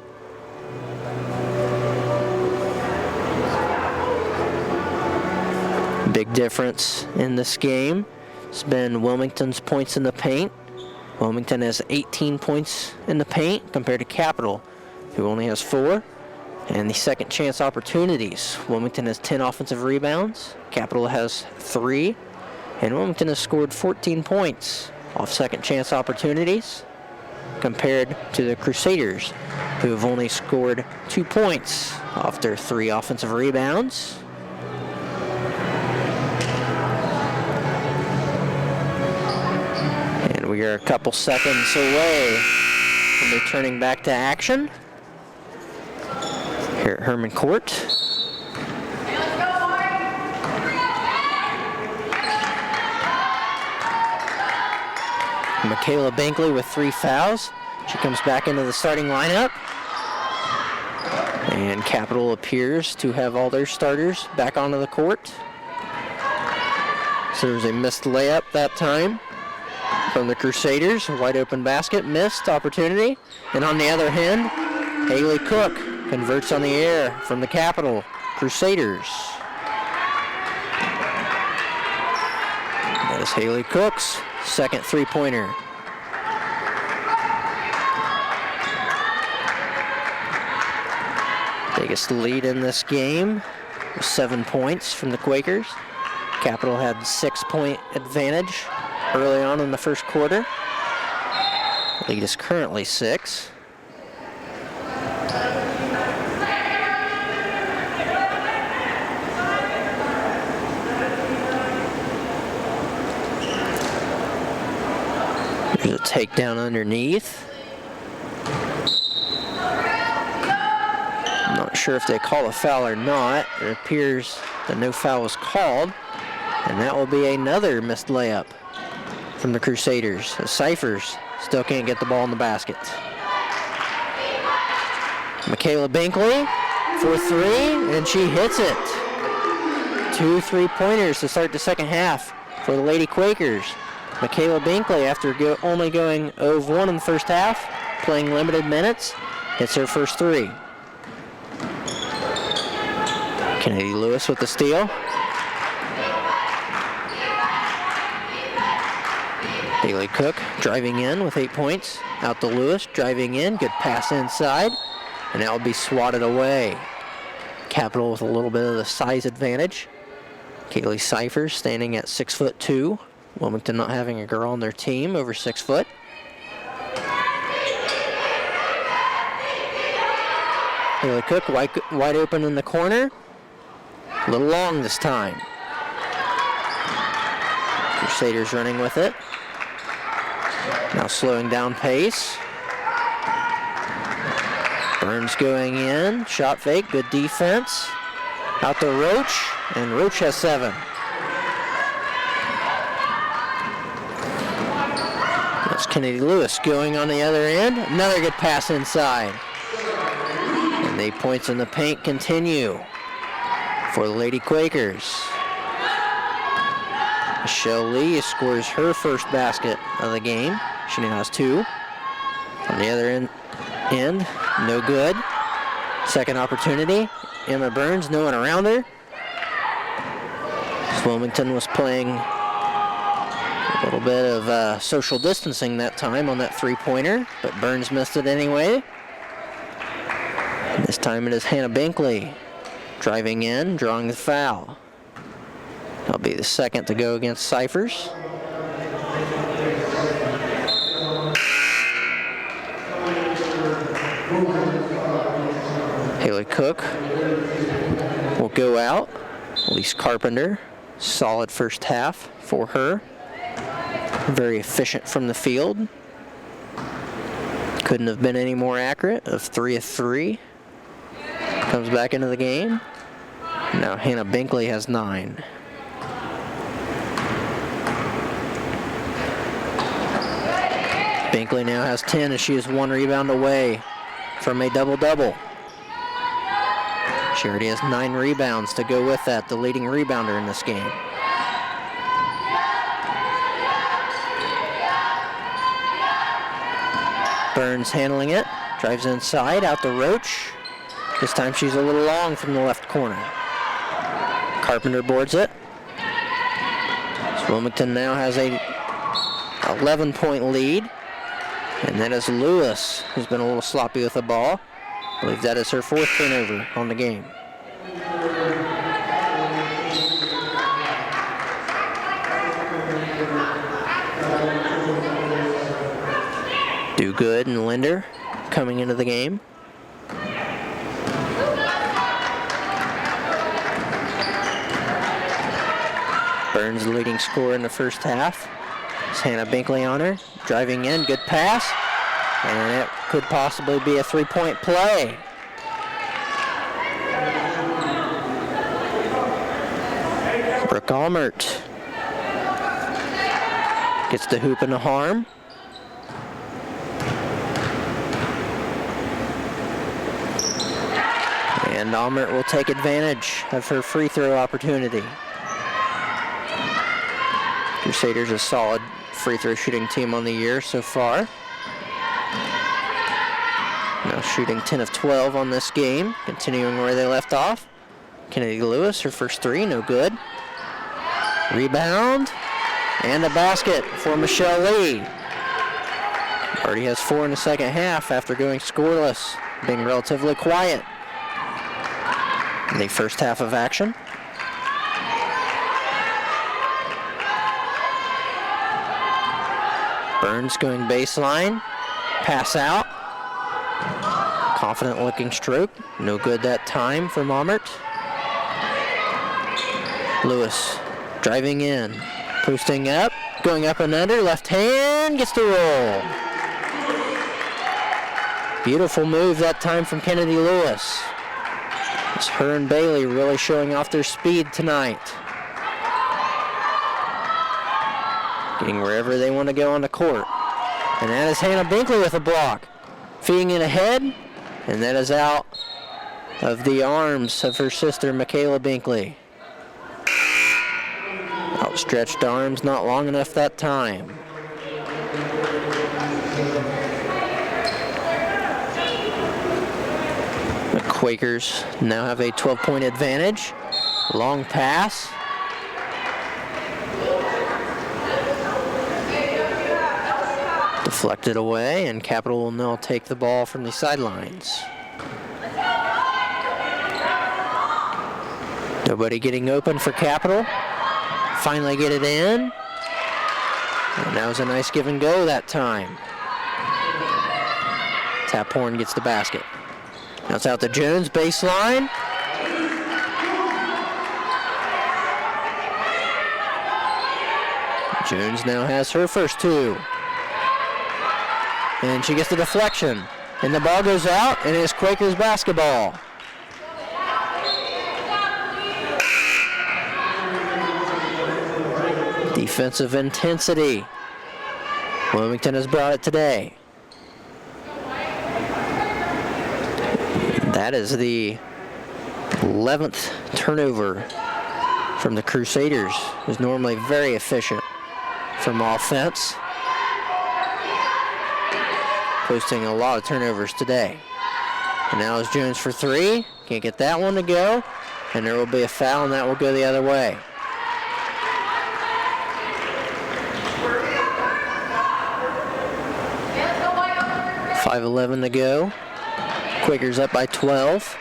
Big difference in this game has been Wilmington's points in the paint. Wilmington has 18 points in the paint compared to Capital, who only has 4. And the second chance opportunities. Wilmington has 10 offensive rebounds. Capital has 3. And Wilmington has scored 14 points off second chance opportunities compared to the Crusaders, who have only scored 2 points off their 3 offensive rebounds. And we are a couple seconds away from returning back to action here at Herman Court. Michaela Binkley with 3 fouls. She comes back into the starting lineup. And Capital appears to have all their starters back onto the court. So there's a missed layup that time from the Crusaders. A wide open basket, missed opportunity. And on the other hand, Haley Cook converts on the air from the Capital Crusaders. That is Haley Cook's second three-pointer. Biggest lead in this game was 7 points from the Quakers. Capital had 6-point advantage early on in the first quarter. Lead is currently 6. There's a takedown underneath. I'm not sure if they call a foul or not. It appears that no foul was called, and that will be another missed layup from the Crusaders. The Cyphers still can't get the ball in the basket. Michaela Binkley for 3, and she hits it. 2 3-pointers to start the second half for the Lady Quakers. Michaela Binkley, after only going 0 of 1 in the first half, playing limited minutes, hits her first 3. Kennedy Lewis with the steal. Haley Cook driving in with 8 points. Out to Lewis, driving in, good pass inside, and that will be swatted away. Capital with a little bit of the size advantage. Kaylee Cyphers standing at 6'2". Wilmington not having a girl on their team over 6 foot. Haley Cook wide open in the corner. A little long this time. Crusaders running with it. Now slowing down pace. Burns going in. Shot fake. Good defense. Out to Roach. And Roach has 7. That's Kennedy Lewis going on the other end. Another good pass inside. And the points in the paint continue for the Lady Quakers. Michelle Lee scores her first basket of the game. She now has 2. On the other end, no good. Second opportunity. Emma Burns, no one around her. Wilmington was playing a little bit of social distancing that time on that 3-pointer, but Burns missed it anyway. And this time it is Hannah Binkley driving in, drawing the foul. That'll be the second to go against Cyphers. Haley Cook will go out. Elise Carpenter, solid first half for her. Very efficient from the field. Couldn't have been any more accurate, of 3 of 3. Comes back into the game. Now Hannah Binkley has 9. Binkley now has 10 as she is 1 rebound away from a double-double. She already has 9 rebounds to go with that, the leading rebounder in this game. Burns handling it, drives inside, out to Roach. This time she's a little long from the left corner. Carpenter boards it. Wilmington now has a 11-point lead. And that is Lewis, who's been a little sloppy with the ball. I believe that is her 4th turnover on the game. Do Good and Linder coming into the game. Burns the leading scorer in the first half. It's Hannah Binkley on her. Driving in, good pass. And it could possibly be a 3-point play. Brooke Almert gets the hoop and the harm. And Almert will take advantage of her free throw opportunity. Crusaders a solid free throw shooting team on the year so far. Now shooting 10 of 12 on this game, continuing where they left off. Kennedy Lewis, her first 3, no good. Rebound, and a basket for Michelle Lee. Already has 4 in the second half after going scoreless, being relatively quiet in the first half of action. Burns going baseline, pass out. Confident looking stroke, no good that time for Maumert. Lewis driving in, posting up, going up and under, left hand, gets the roll. Beautiful move that time from Kennedy Lewis. It's her and Bailey really showing off their speed tonight. Getting wherever they want to go on the court. And that is Hannah Binkley with a block. Feeding it ahead, and that is out of the arms of her sister, Michaela Binkley. Outstretched arms, not long enough that time. The Quakers now have a 12-point advantage. Long pass. Deflected away, and Capital will now take the ball from the sidelines. Nobody getting open for Capital. Finally get it in. And that was a nice give and go that time. Taphorn gets the basket. Now it's out to Jones, baseline. Jones now has her first 2. And she gets the deflection. And the ball goes out, and it's Quakers basketball. Defensive intensity. Wilmington has brought it today. That is the 11th turnover from the Crusaders, who's normally very efficient from offense. Posting a lot of turnovers today. And now is Jones for 3. Can't get that one to go. And there will be a foul, and that will go the other way. .5:11 to go. Quakers up by 12.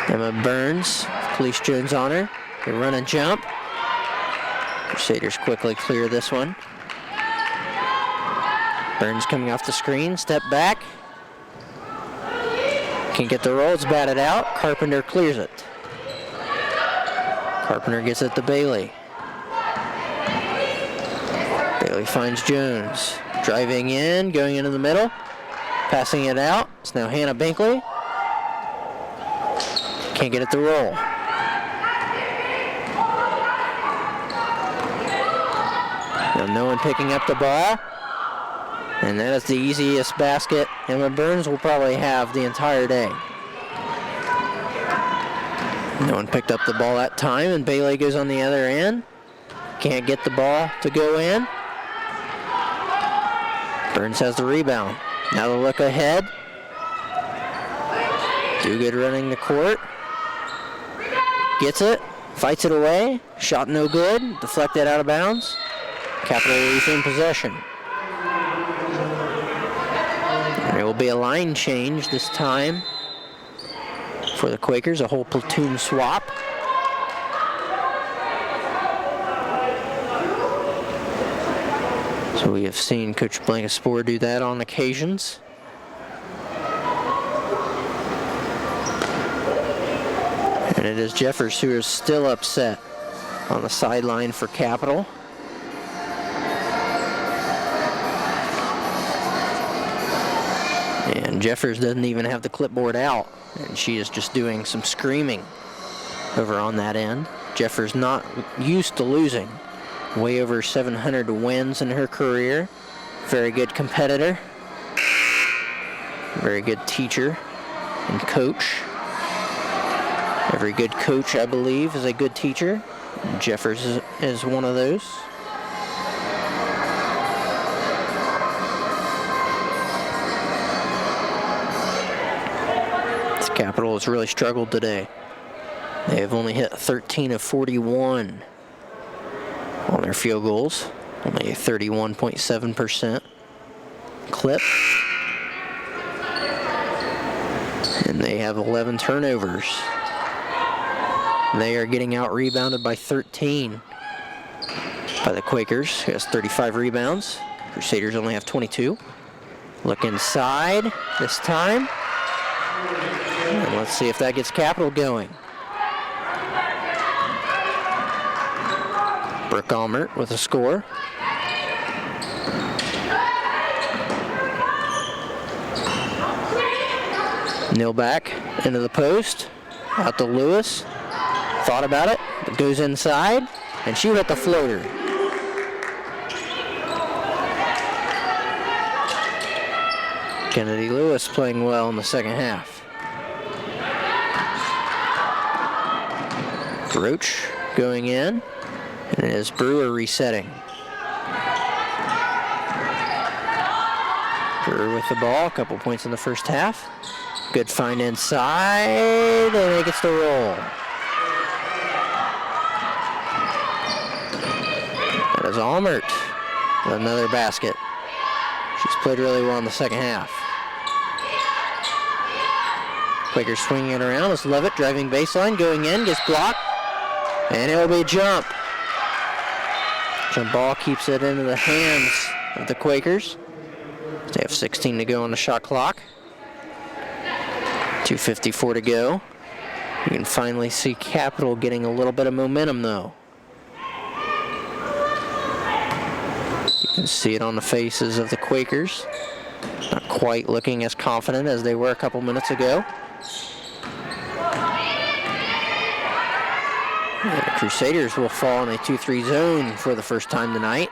Emma Burns, Felice Jones on her. They run and jump. Crusaders quickly clear this one. Burns coming off the screen, step back. Can't get the roll, it's batted out. Carpenter clears it. Carpenter gets it to Bailey. Bailey finds Jones. Driving in, going into the middle. Passing it out. It's now Hannah Binkley. Can't get it to roll. Now no one picking up the ball. And that is the easiest basket Emma Burns will probably have the entire day. No one picked up the ball that time, and Bailey goes on the other end. Can't get the ball to go in. Burns has the rebound. Now the look ahead. Do good running the court. Gets it. Fights it away. Shot no good. Deflected out of bounds. Capital losing possession. There will be a line change this time for the Quakers, a whole platoon swap. So we have seen Coach Blancaspor do that on occasions. And it is Jeffers who is still upset on the sideline for Capital. And Jeffers doesn't even have the clipboard out, and she is just doing some screaming over on that end. Jeffers not used to losing. Way over 700 wins in her career. Very good competitor. Very good teacher and coach. Every good coach, I believe, is a good teacher. Jeffers is one of those. This Capital has really struggled today. They have only hit 13 of 41 on their field goals. Only a 31.7% clip. And they have 11 turnovers. They are getting out rebounded by 13 by the Quakers, who has 35 rebounds. Crusaders only have 22. Look inside this time. And let's see if that gets Capital going. Brooke Almert with a score. Nil back into the post. Out to Lewis. Thought about it. It goes inside. And she hit the floater. Kennedy Lewis playing well in the second half. Roach going in. And it is Brewer resetting. Brewer with the ball, a couple points in the first half. Good find inside, and it gets the roll. That is Almert with another basket. She's played really well in the second half. Quakers swinging it around. It's Levitt driving baseline, going in, gets blocked, and it will be a jump. Jump ball keeps it into the hands of the Quakers. They have 16 to go on the shot clock. 2:54 to go. You can finally see Capital getting a little bit of momentum, though. You can see it on the faces of the Quakers. Not quite looking as confident as they were a couple minutes ago. And the Crusaders will fall in a 2-3 zone for the first time tonight.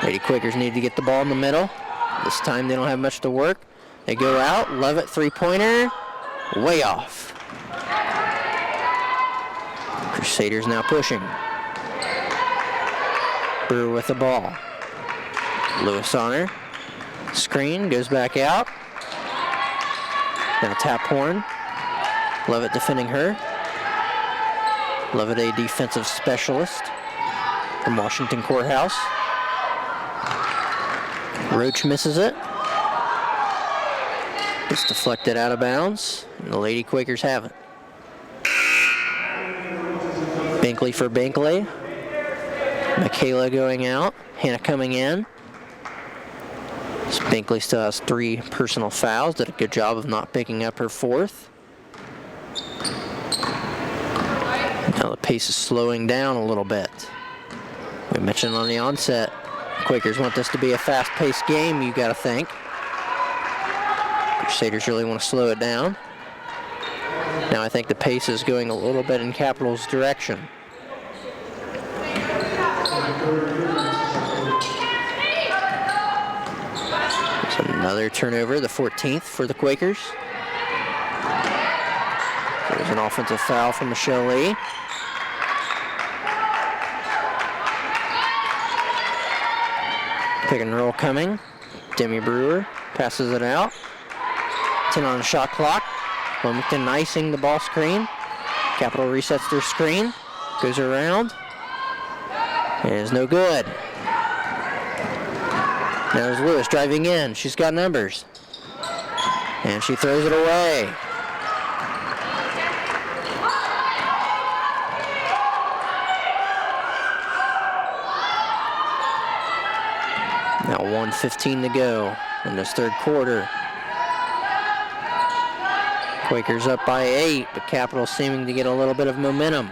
Lady Quakers need to get the ball in the middle. This time they don't have much to work. They go out. Levitt three-pointer. Way off. Crusaders now pushing. Brewer with the ball. Lewis on her. Screen goes back out. Now tap horn. Levitt defending her. Levitt, a defensive specialist from Washington Courthouse. Roach misses it. It's deflected out of bounds, and the Lady Quakers have it. Binkley for Binkley. Michaela going out. Hannah coming in. Binkley still has 3 personal fouls. Did a good job of not picking up her 4th. Now the pace is slowing down a little bit. We mentioned on the onset, Quakers want this to be a fast-paced game, you got to think. Crusaders really want to slow it down. Now I think the pace is going a little bit in Capital's direction. There's another turnover, the 14th for the Quakers. There's an offensive foul from Michelle Lee. Pick and roll coming. Demi Brewer passes it out. 10 on the shot clock. Wilmington icing the ball screen. Capital resets their screen. goes around. And it's no good. Now there's Lewis driving in. She's got numbers. And she throws it away. Now 1:15 to go in this third quarter. Quakers up by 8, but Capital seeming to get a little bit of momentum.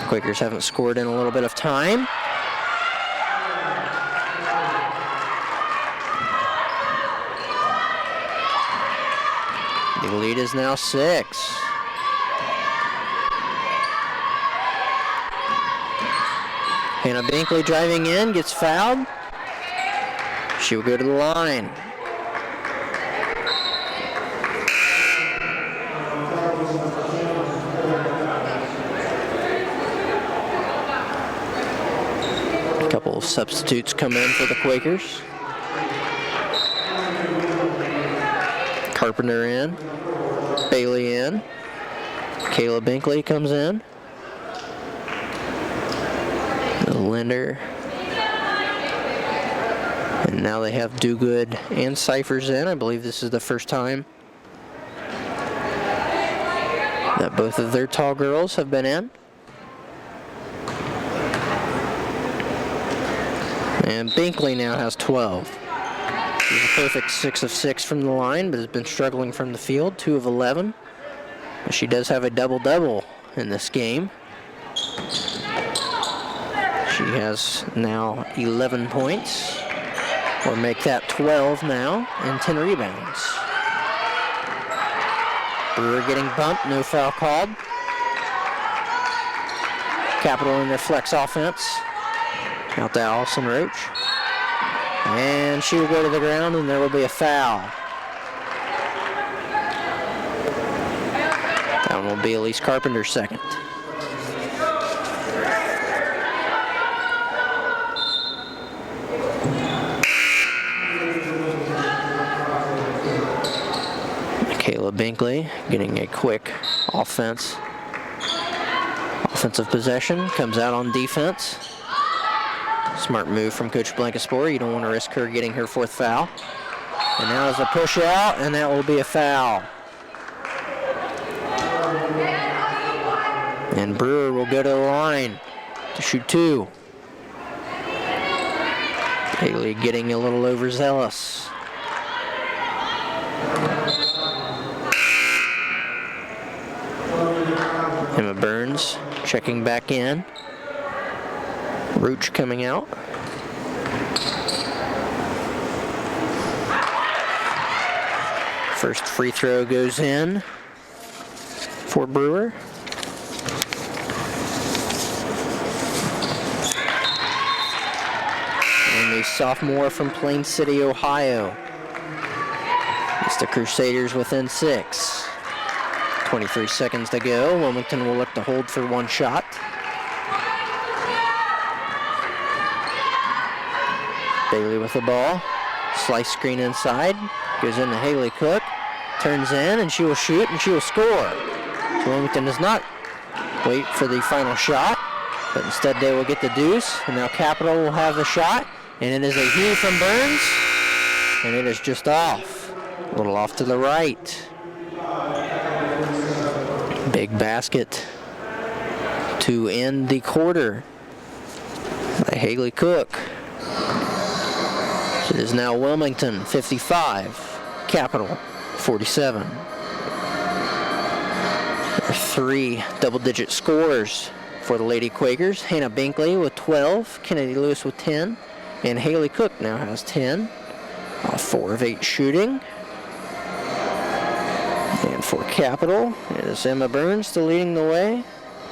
Quakers haven't scored in a little bit of time. The lead is now 6. Hannah Binkley driving in, gets fouled. She will go to the line. A couple of substitutes come in for the Quakers. Carpenter in, Bailey in, Kayla Binkley comes in, Linder, and now they have Dogood and Cyphers in. I believe this is the first time that both of their tall girls have been in. And Binkley now has 12. She's a perfect 6 of 6 from the line, but has been struggling from the field, 2 of 11. But she does have a double-double in this game. She has now 11 points, or make that 12 now, and 10 rebounds. Brewer getting bumped, no foul called. Capital in their flex offense. Out to Allison Roach. And she will go to the ground, and there will be a foul. That one will be Elise Carpenter's second. Kayla Binkley getting a quick offensive possession, comes out on defense. Smart move from Coach Blankenspore. You don't want to risk her getting her 4th foul. And now is a push out, and that will be a foul. And Brewer will go to the line to shoot 2. Haley getting a little overzealous. Emma Burns checking back in. Roach coming out. First free throw goes in for Brewer. And the sophomore from Plain City, Ohio. It's the Crusaders within 6. 23 seconds to go. Wilmington will look to hold for 1 shot. Bailey with the ball. Slice screen inside. Goes into Haley Cook. Turns in, and she will shoot, and she will score. Wilmington does not wait for the final shot, but instead they will get the deuce. And now Capital will have the shot. And it is a heave from Burns. And it is just off. A little off to the right. Big basket to end the quarter by Haley Cook. It is now Wilmington 55, Capital 47. There are 3 double-digit scores for the Lady Quakers. Hannah Binkley with 12, Kennedy Lewis with 10, and Haley Cook now has 10. 4 of 8 shooting. And for Capital, it is Emma Burns still leading the way,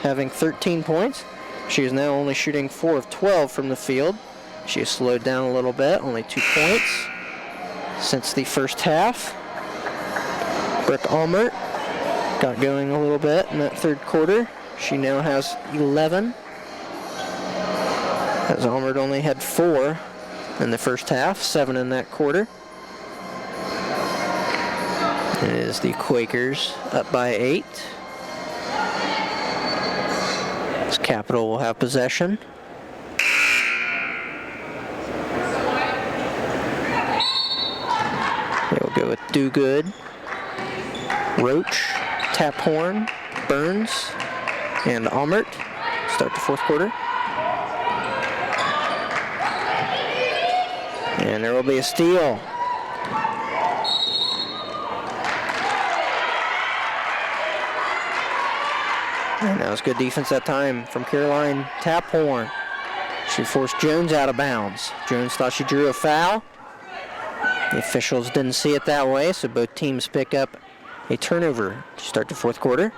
having 13 points. She is now only shooting 4 of 12 from the field. She has slowed down a little bit, only 2 points since the first half. Brooke Almert got going a little bit in that third quarter. She now has 11, as Almert only had 4 in the first half, 7 in that quarter. It is the Quakers up by 8. As Capital will have possession. They will go with Do Good, Roach, Taphorn, Burns, and Almert. Start the fourth quarter. And there will be a steal. And that was good defense that time from Caroline Taphorn. She forced Jones out of bounds. Jones thought she drew a foul. The officials didn't see it that way, so both teams pick up a turnover to start the fourth quarter.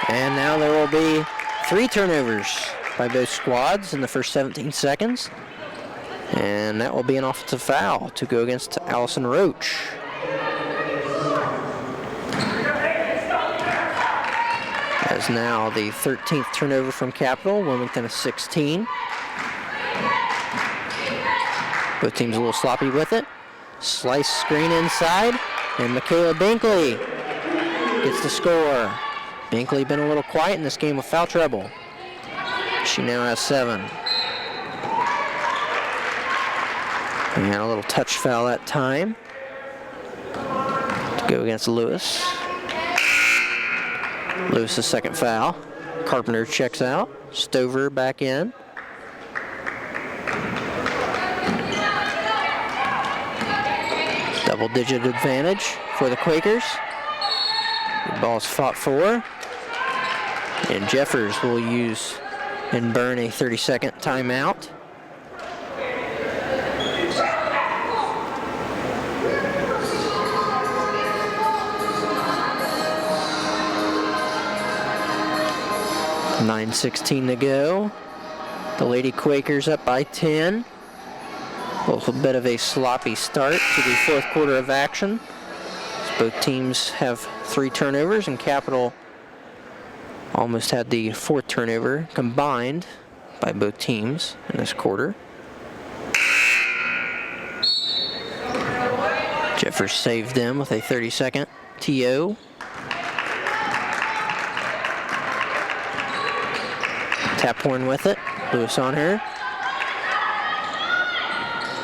And now there will be 3 turnovers by both squads in the first 17 seconds. And that will be an offensive foul to go against Allison Roach. As now the 13th turnover from Capital. Wilmington is 16. Both teams a little sloppy with it. Slice screen inside, and Michaela Binkley gets the score. Binkley been a little quiet in this game with foul trouble. She now has 7. And a little touch foul that time to go against Lewis. Lewis's second foul. Carpenter checks out. Stover back in. Double-digit advantage for the Quakers. The ball's fought for. And Jeffers will use and burn a 30-second timeout. .9:16 to go. The Lady Quakers up by 10. A little bit of a sloppy start to the fourth quarter of action. Both teams have 3 turnovers, and Capital almost had the 4th turnover combined by both teams in this quarter. Jeffers saved them with a 30-second TO. Taphorn with it. Lewis on her.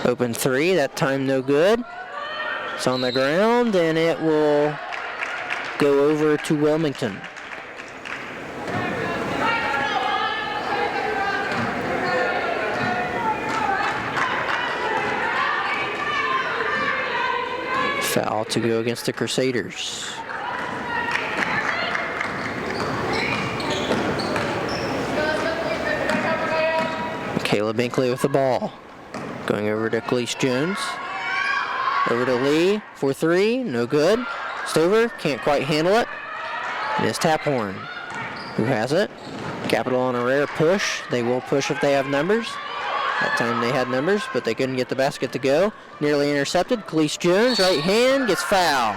Open 3. That time no good. It's on the ground, and it will go over to Wilmington. Foul to go against the Crusaders. Kayla Binkley with the ball. Going over to Khalees Jones. Over to Lee for 3. No good. Stover can't quite handle it. It is Taphorn who has it. Capital on a rare push. They will push if they have numbers. That time they had numbers, but they couldn't get the basket to go. Nearly intercepted. Khalees Jones, right hand, gets fouled.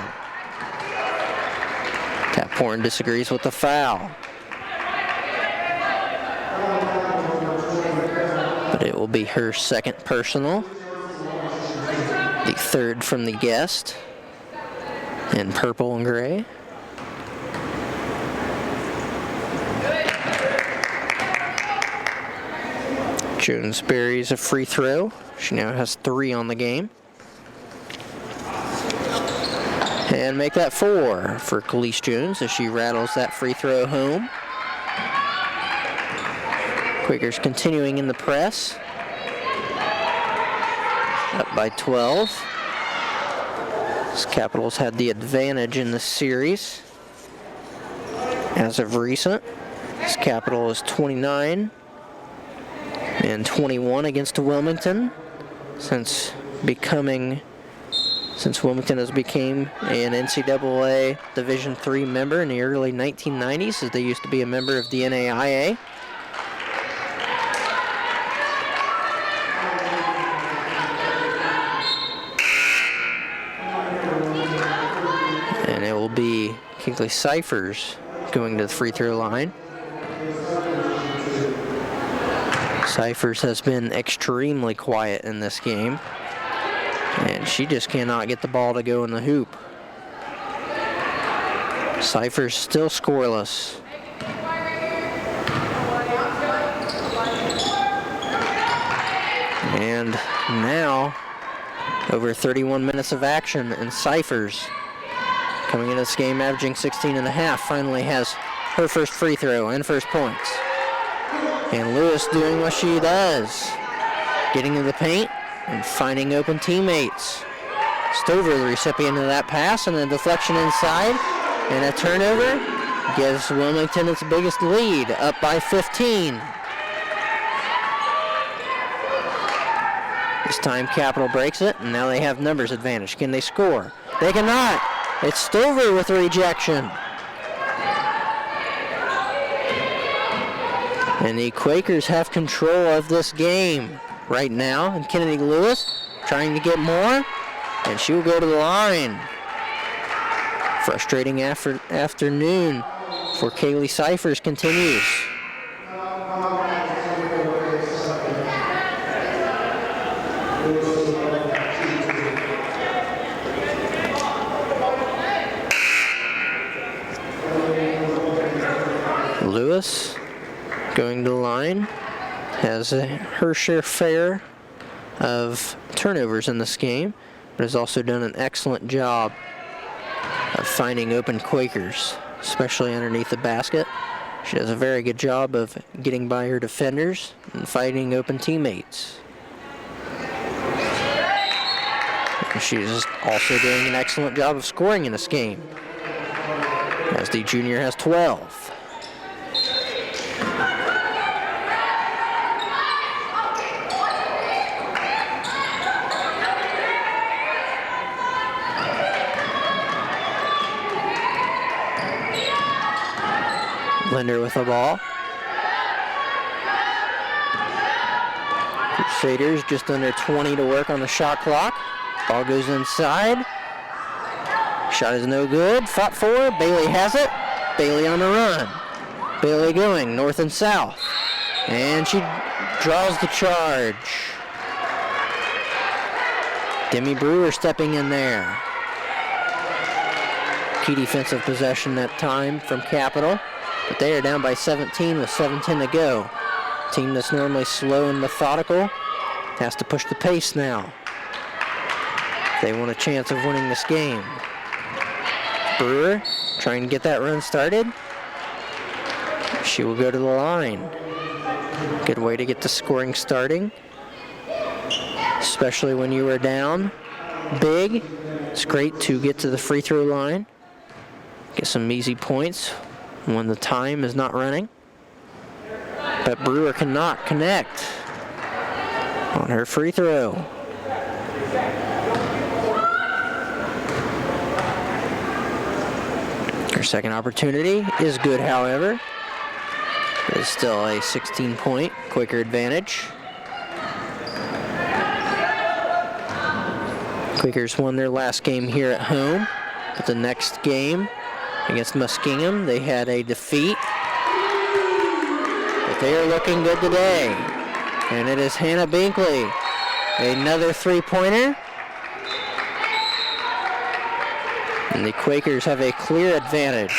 Taphorn disagrees with the foul. But it will be her second personal. The 3rd from the guest. In purple and gray. Jones buries a free throw. She now has 3 on the game. And make that 4 for Khalees Jones as she rattles that free throw home. Quakers continuing in the press. Up by 12. As Capitals had the advantage in this series. As of recent, this Capital is 29 and 21 against Wilmington since Wilmington has become an NCAA Division III member in the early 1990s, as they used to be a member of the NAIA. And it will be Kinkley Cyphers going to the free throw line. Cyphers has been extremely quiet in this game, and she just cannot get the ball to go in the hoop. Cyphers still scoreless. And now, over 31 minutes of action, and Cyphers, coming into this game averaging 16 and a half, finally has her first free throw and first points. And Lewis doing what she does, getting in the paint and finding open teammates. Stover, the recipient of that pass, and a deflection inside, and a turnover gives Wilmington its biggest lead, up by 15. This time Capital breaks it, and now they have numbers advantage. Can they score? They cannot. It's Stover with a rejection. And the Quakers have control of this game right now. And Kennedy Lewis trying to get more, and she will go to the line. Frustrating afternoon for Kaylee Cyphers continues. Lewis going to the line has her share of turnovers in this game, but has also done an excellent job of finding open Quakers, especially underneath the basket. She does a very good job of getting by her defenders and finding open teammates. And she's also doing an excellent job of scoring in this game, as the junior has 12. Linder with the ball. Crusaders just under 20 to work on the shot clock. Ball goes inside. Shot is no good. Fought for. Bailey has it. Bailey on the run. Bailey going north and south. And she draws the charge. Demi Brewer stepping in there. Key defensive possession that time from Capital. But they are down by 17 with 7:10 to go. Team that's normally slow and methodical has to push the pace now. They want a chance of winning this game. Brewer trying to get that run started. She will go to the line. Good way to get the scoring starting, especially when you are down big. It's great to get to the free throw line, get some easy points when the time is not running. But Brewer cannot connect on her free throw. Her second opportunity is good, however. It is still a 16-point Quaker advantage. Quakers won their last game here at home, but the next game against Muskingum, they had a defeat. But they are looking good today. And it is Hannah Binkley. Another three-pointer. And the Quakers have a clear advantage.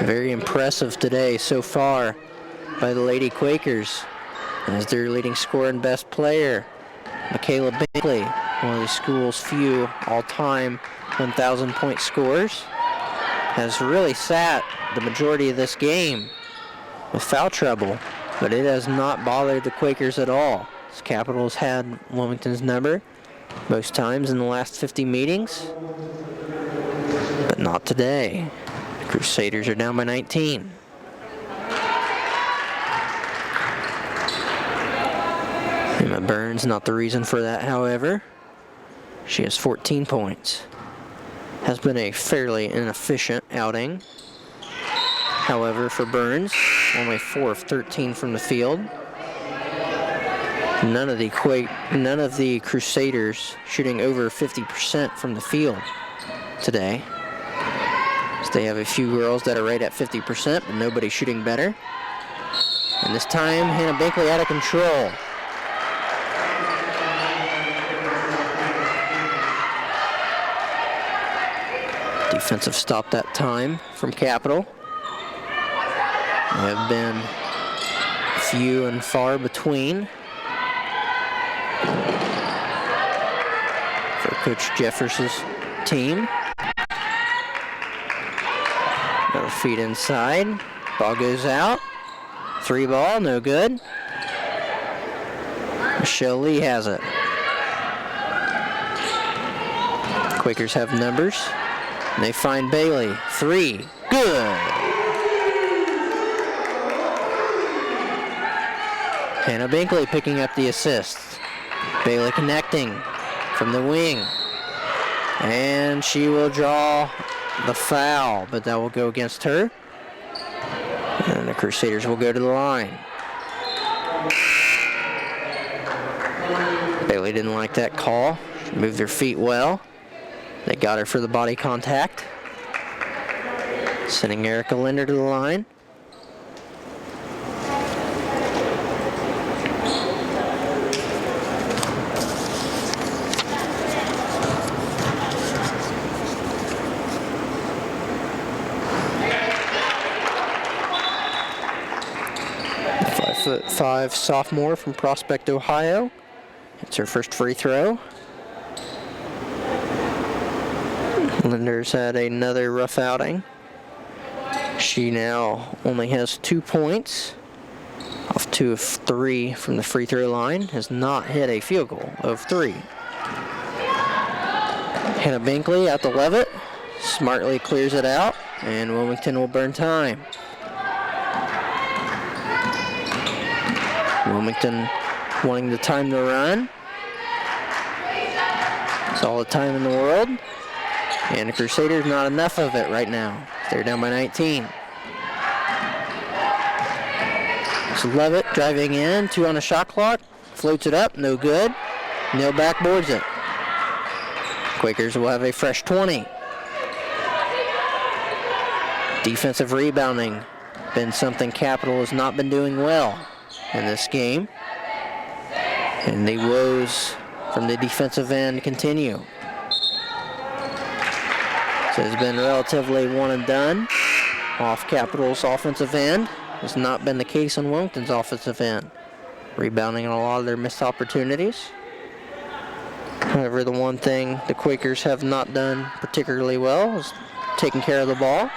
Very impressive today so far by the Lady Quakers, as their leading scorer and best player, Michaela Binkley, one of the school's few all-time 1,000-point scorers, has really sat the majority of this game with foul trouble, but it has not bothered the Quakers at all. As Capital's had Wilmington's number most times in the last 50 meetings, but not today. The Crusaders are down by 19. Emma Burns not the reason for that, however. She has 14 points. Has been a fairly inefficient outing. However, for Burns, only 4 of 13 from the field. None of the Crusaders shooting over 50% from the field today. So they have a few girls that are right at 50%, but nobody shooting better. And this time, Hannah Binkley out of control. Defensive stop that time from Capital. They have been few and far between for Coach Jeffers' team. Another feed inside. Ball goes out. 3 ball, no good. Michelle Lee has it. Quakers have numbers. And they find Bailey. 3, good. Hannah Binkley picking up the assist. Bailey connecting from the wing. And she will draw the foul, but that will go against her. And the Crusaders will go to the line. Bailey didn't like that call. She moved her feet well. They got her for the body contact. Sending Erica Linder to the line. The 5'5" sophomore from Prospect, Ohio. It's her first free throw. Linder's had another rough outing. She now only has 2 points off 2 of 3 from the free throw line. Has not hit a field goal of 3. Hannah Binkley at the Levitt smartly clears it out, and Wilmington will burn time. Wilmington wanting the time to run. It's all the time in the world. And the Crusaders, not enough of it right now. They're down by 19. So Levitt driving in, 2 on the shot clock. Floats it up, no good. Neal backboards it. Quakers will have a fresh 20. Defensive rebounding, been something Capital has not been doing well in this game. And the woes from the defensive end continue. So it's been relatively one and done off Capital's offensive end. Has not been the case on Wilmington's offensive end. Rebounding on a lot of their missed opportunities. However, the one thing the Quakers have not done particularly well is taking care of the ball.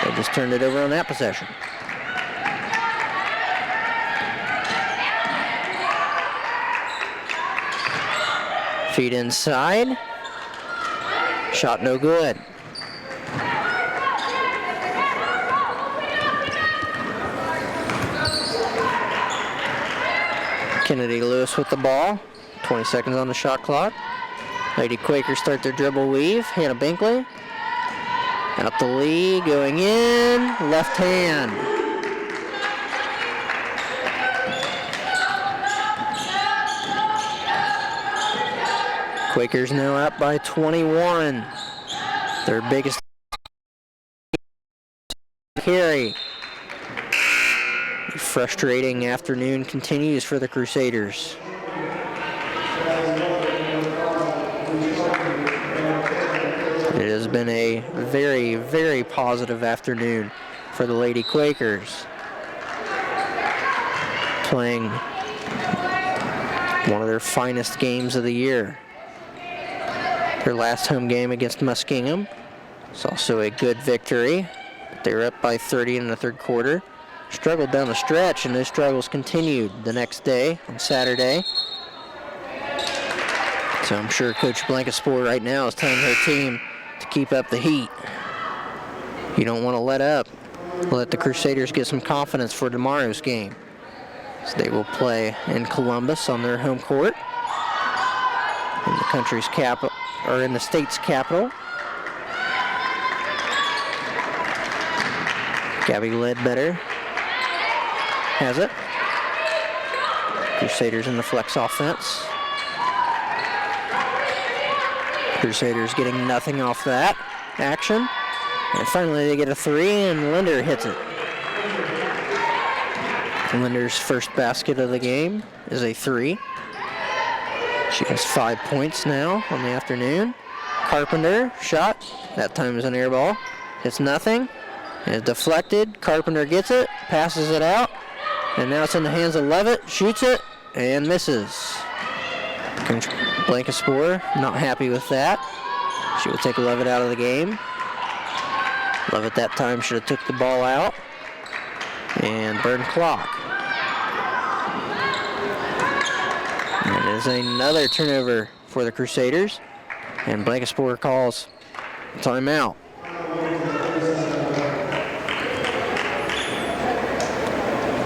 They just turned it over on that possession. Feed inside. Shot no good. Kennedy Lewis with the ball. 20 seconds on the shot clock. Lady Quakers start their dribble weave. Hannah Binkley. Out the lead, going in. Left hand. Quakers now up by 21. Their biggest carry. The frustrating afternoon continues for the Crusaders. It has been a very, very positive afternoon for the Lady Quakers. Playing one of their finest games of the year. Their last home game against Muskingum. It's also a good victory. They were up by 30 in the third quarter. Struggled down the stretch, and those struggles continued the next day on Saturday. So I'm sure Coach Blankensport right now is telling her team to keep up the heat. You don't want to let up. Let the Crusaders get some confidence for tomorrow's game. So they will play in Columbus on their home court. In the country's capital, or in the state's capital. Gabby Ledbetter has it. Crusaders in the flex offense. Crusaders getting nothing off that action. And finally they get a 3 and Linder hits it. Linder's first basket of the game is a 3. She has 5 points now on the afternoon. Carpenter, shot. That time is an air ball. It's nothing. And it's deflected. Carpenter gets it, passes it out. And now it's in the hands of Levitt. Shoots it and misses. Coach Blankenspore not happy with that. She will take Levitt out of the game. Levitt that time should have took the ball out and burned clock. And it is another turnover for the Crusaders. And Blankenspore calls timeout.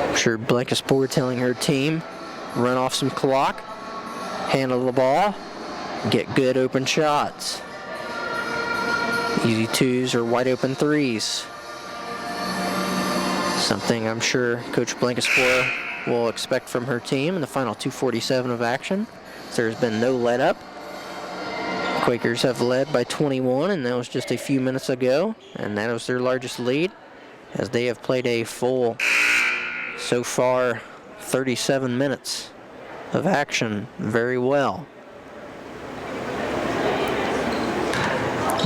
I'm sure Blankenspore telling her team, run off some clock, handle the ball, get good open shots. Easy twos or wide open threes. Something I'm sure Coach Blankenspore will expect from her team in the final 2:47 of action. There's been no let up. Quakers have led by 21, and that was just a few minutes ago, and that was their largest lead, as they have played a full, so far, 37 minutes of action very well.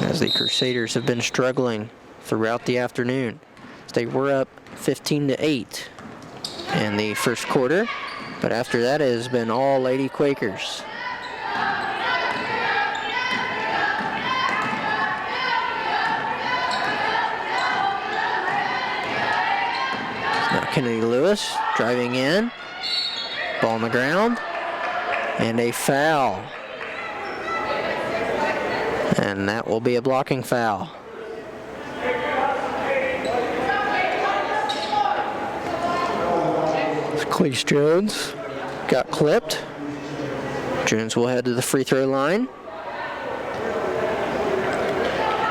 As the Crusaders have been struggling throughout the afternoon. They were up 15-8 in the first quarter, but after that it has been all Lady Quakers. Now Kennedy Lewis driving in, ball on the ground, and a foul. And that will be a blocking foul. Cleese Jones got clipped. Jones will head to the free throw line.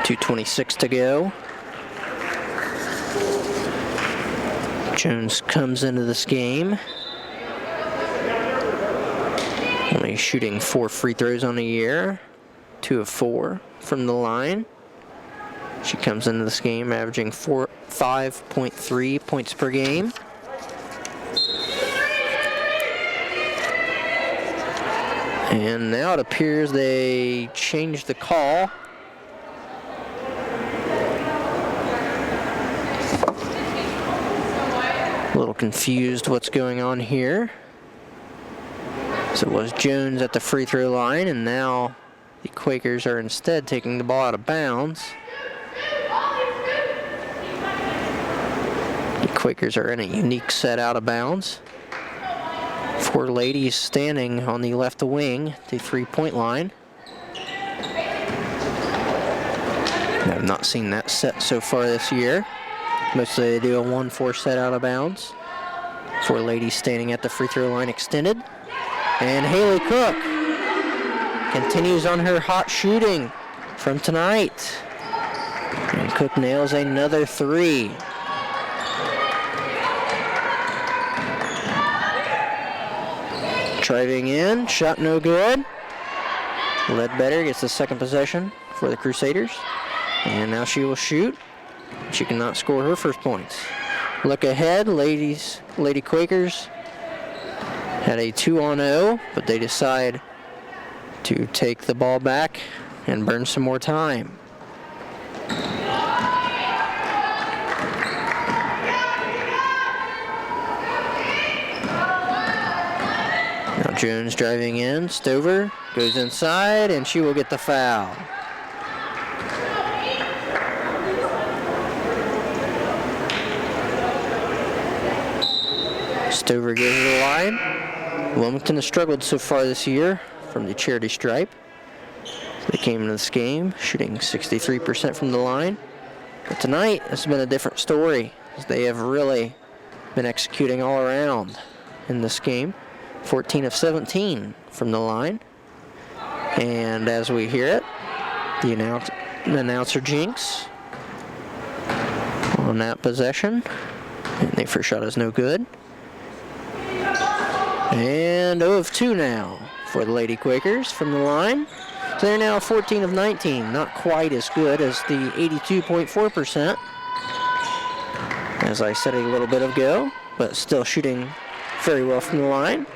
2:26 to go. Jones comes into this game only shooting 4 free throws on the year, 2 of 4 from the line. She comes into this game averaging 5.3 points per game. And now it appears they changed the call. A little confused what's going on here. So it was Jones at the free throw line, and now the Quakers are instead taking the ball out of bounds. The Quakers are in a unique set out of bounds. 4 ladies standing on the left wing, the 3-point line. I have not seen that set so far this year. Mostly they do a 1-4 set out of bounds. 4 ladies standing at the free throw line extended. And Haley Cook continues on her hot shooting from tonight. And Cook nails another 3. Driving in, shot no good. Ledbetter gets the second possession for the Crusaders. And now she will shoot. She cannot score her first points. Look ahead, Lady Quakers had a 2-on-0, but they decide to take the ball back and burn some more time. Now Jones driving in, Stover goes inside, and she will get the foul. Stover goes to the line. Wilmington has struggled so far this year from the charity stripe. They came into this game shooting 63% from the line. But tonight, it's been a different story, as they have really been executing all around in this game. 14 of 17 from the line. And as we hear it, the announcer jinx on that possession. And the first shot is no good. And 0 of 2 now for the Lady Quakers from the line. So they're now 14 of 19. Not quite as good as the 82.4%, as I said a little bit ago, but still shooting very well from the line.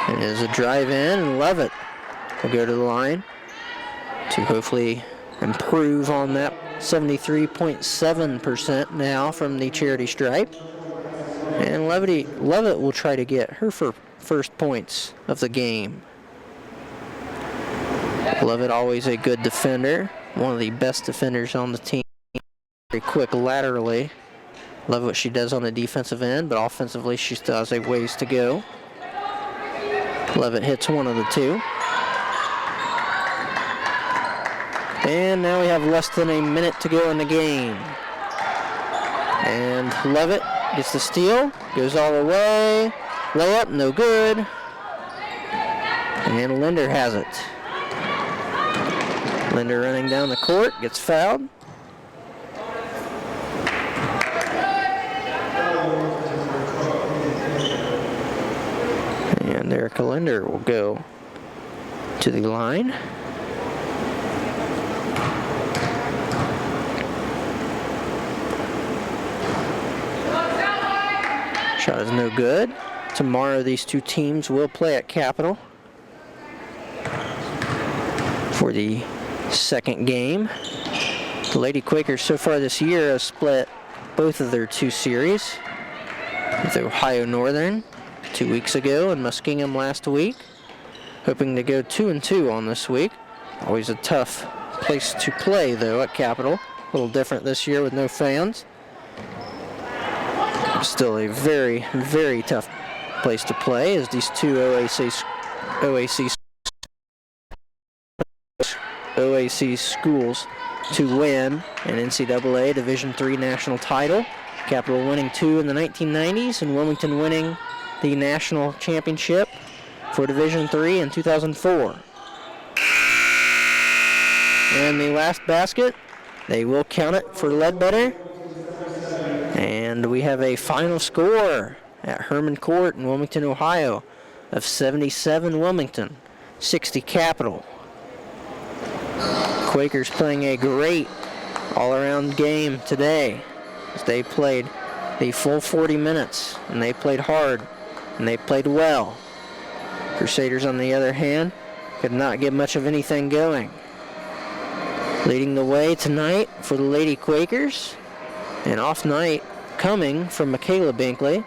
And it is a drive in, and Levitt will go to the line to hopefully improve on that 73.7% now from the charity stripe. And Levitt will try to get her first points of the game. Levitt always a good defender, one of the best defenders on the team. Very quick laterally. Love what she does on the defensive end, but offensively she still has a ways to go. Levitt hits one of the two. And now we have less than a minute to go in the game. And Levitt gets the steal, goes all the way. Layup, no good. And Linder has it. Linder running down the court, gets fouled. And Erica Linder will go to the line. Shot is no good. Tomorrow these two teams will play at Capitol for the second game. The Lady Quakers so far this year have split both of their two series with Ohio Northern 2 weeks ago and Muskingum last week. Hoping to go 2-2 on this week. Always a tough place to play though at Capitol. A little different this year with no fans. Still a very, very tough place to play as these two OAC schools to win an NCAA Division III national title. Capitol winning 2 in the 1990s and Wilmington winning the national championship for Division III in 2004. And the last basket, they will count it for Ledbetter. And we have a final score at Herman Court in Wilmington, Ohio of 77 Wilmington, 60 Capitol. Quakers playing a great all-around game today as they played the full 40 minutes and they played hard and they played well. Crusaders, on the other hand, could not get much of anything going. Leading the way tonight for the Lady Quakers, an off night coming from Michaela Binkley,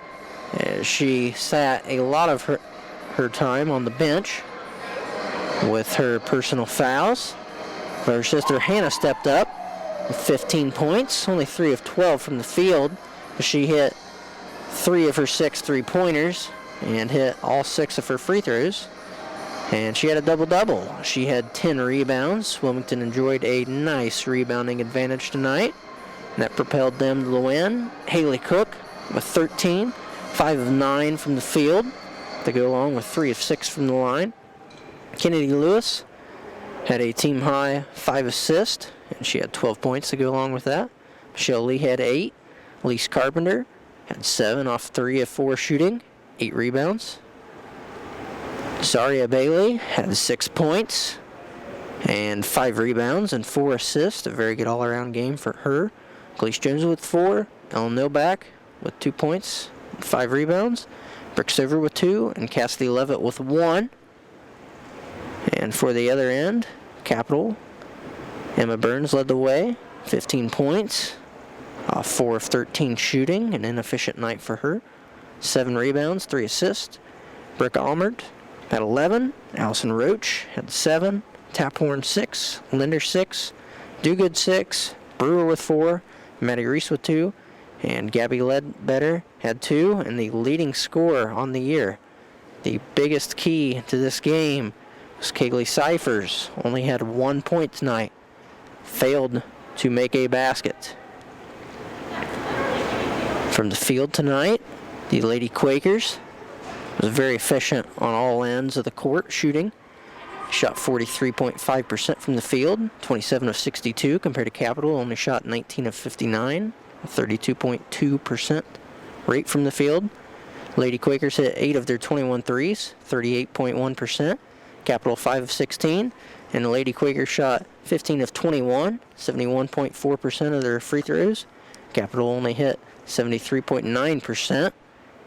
as she sat a lot of her time on the bench with her personal fouls. But her sister Hannah stepped up with 15 points, only 3 of 12 from the field. She hit 3 of her 6 3-pointers and hit all 6 of her free throws. And she had a double-double. She had 10 rebounds. Wilmington enjoyed a nice rebounding advantage tonight. And that propelled them to the win. Haley Cook with 13, 5 of 9 from the field to go along with 3 of 6 from the line. Kennedy Lewis had a team-high 5 assists, and she had 12 points to go along with that. Michelle Lee had 8. Elise Carpenter had 7 off 3 of 4 shooting, 8 rebounds. Zaria Bailey had 6 points and 5 rebounds and 4 assists. A very good all-around game for her. Elise Jones with 4. Ellen Novak with 2 points and 5 rebounds. Brooke Silver with 2 and Cassidy Levitt with 1. And for the other end, Capitol, Emma Burns led the way, 15 points, 4 of 13 shooting, an inefficient night for her. 7 rebounds, 3 assists. Brooke Almert had 11. Allison Roach had 7. Taphorn 6. Linder 6. Dugood 6. Brewer with 4. Maddie Reese with 2. And Gabby Ledbetter had 2. And the leading scorer on the year, the biggest key to this game, was Kaylee Cyphers. Only had 1 point tonight. Failed to make a basket. From the field tonight, the Lady Quakers was very efficient on all ends of the court shooting. Shot 43.5% from the field, 27 of 62 compared to Capitol, only shot 19 of 59, a 32.2% rate from the field. Lady Quakers hit 8 of their 21 threes, 38.1%. Capitol 5 of 16, and the Lady Quakers shot 15 of 21, 71.4% of their free throws. Capitol only hit 73.9%,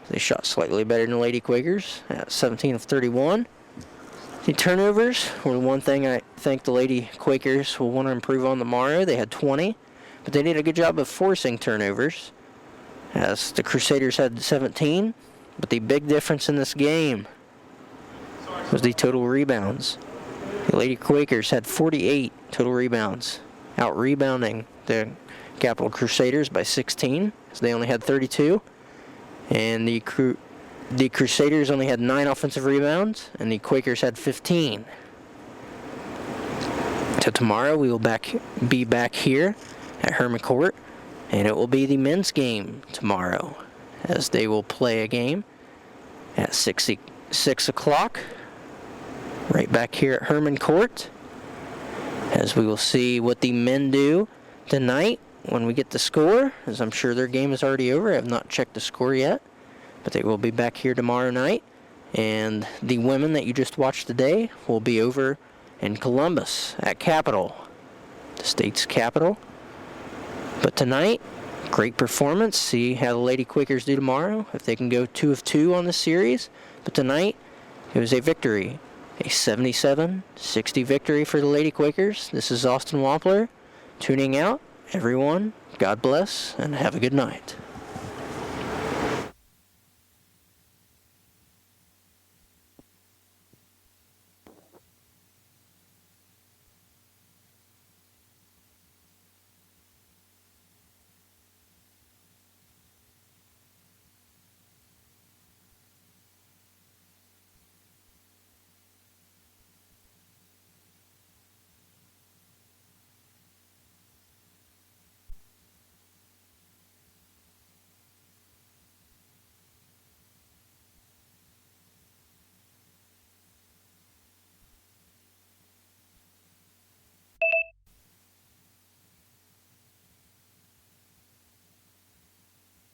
They shot slightly better than the Lady Quakers at 17 of 31. The turnovers were the one thing I think the Lady Quakers will want to improve on tomorrow. They had 20, but they did a good job of forcing turnovers, as the Crusaders had 17. But the big difference in this game was the total rebounds. The Lady Quakers had 48 total rebounds, out-rebounding the Capital Crusaders by 16, so they only had 32. And the Crusaders only had 9 offensive rebounds, and the Quakers had 15. So tomorrow we will be back here at Herman Court, and it will be the men's game tomorrow, as they will play a game at 6 o'clock, right back here at Herman Court, as we will see what the men do tonight when we get the score, as I'm sure their game is already over. I have not checked the score yet, but they will be back here tomorrow night. And the women that you just watched today will be over in Columbus at Capitol, the state's capital. But tonight, great performance. See how the Lady Quakers do tomorrow, if they can go 2 of 2 on the series. But tonight, it was a victory, a 77-60 victory for the Lady Quakers. This is Austin Wampler tuning out. Everyone, God bless, and have a good night.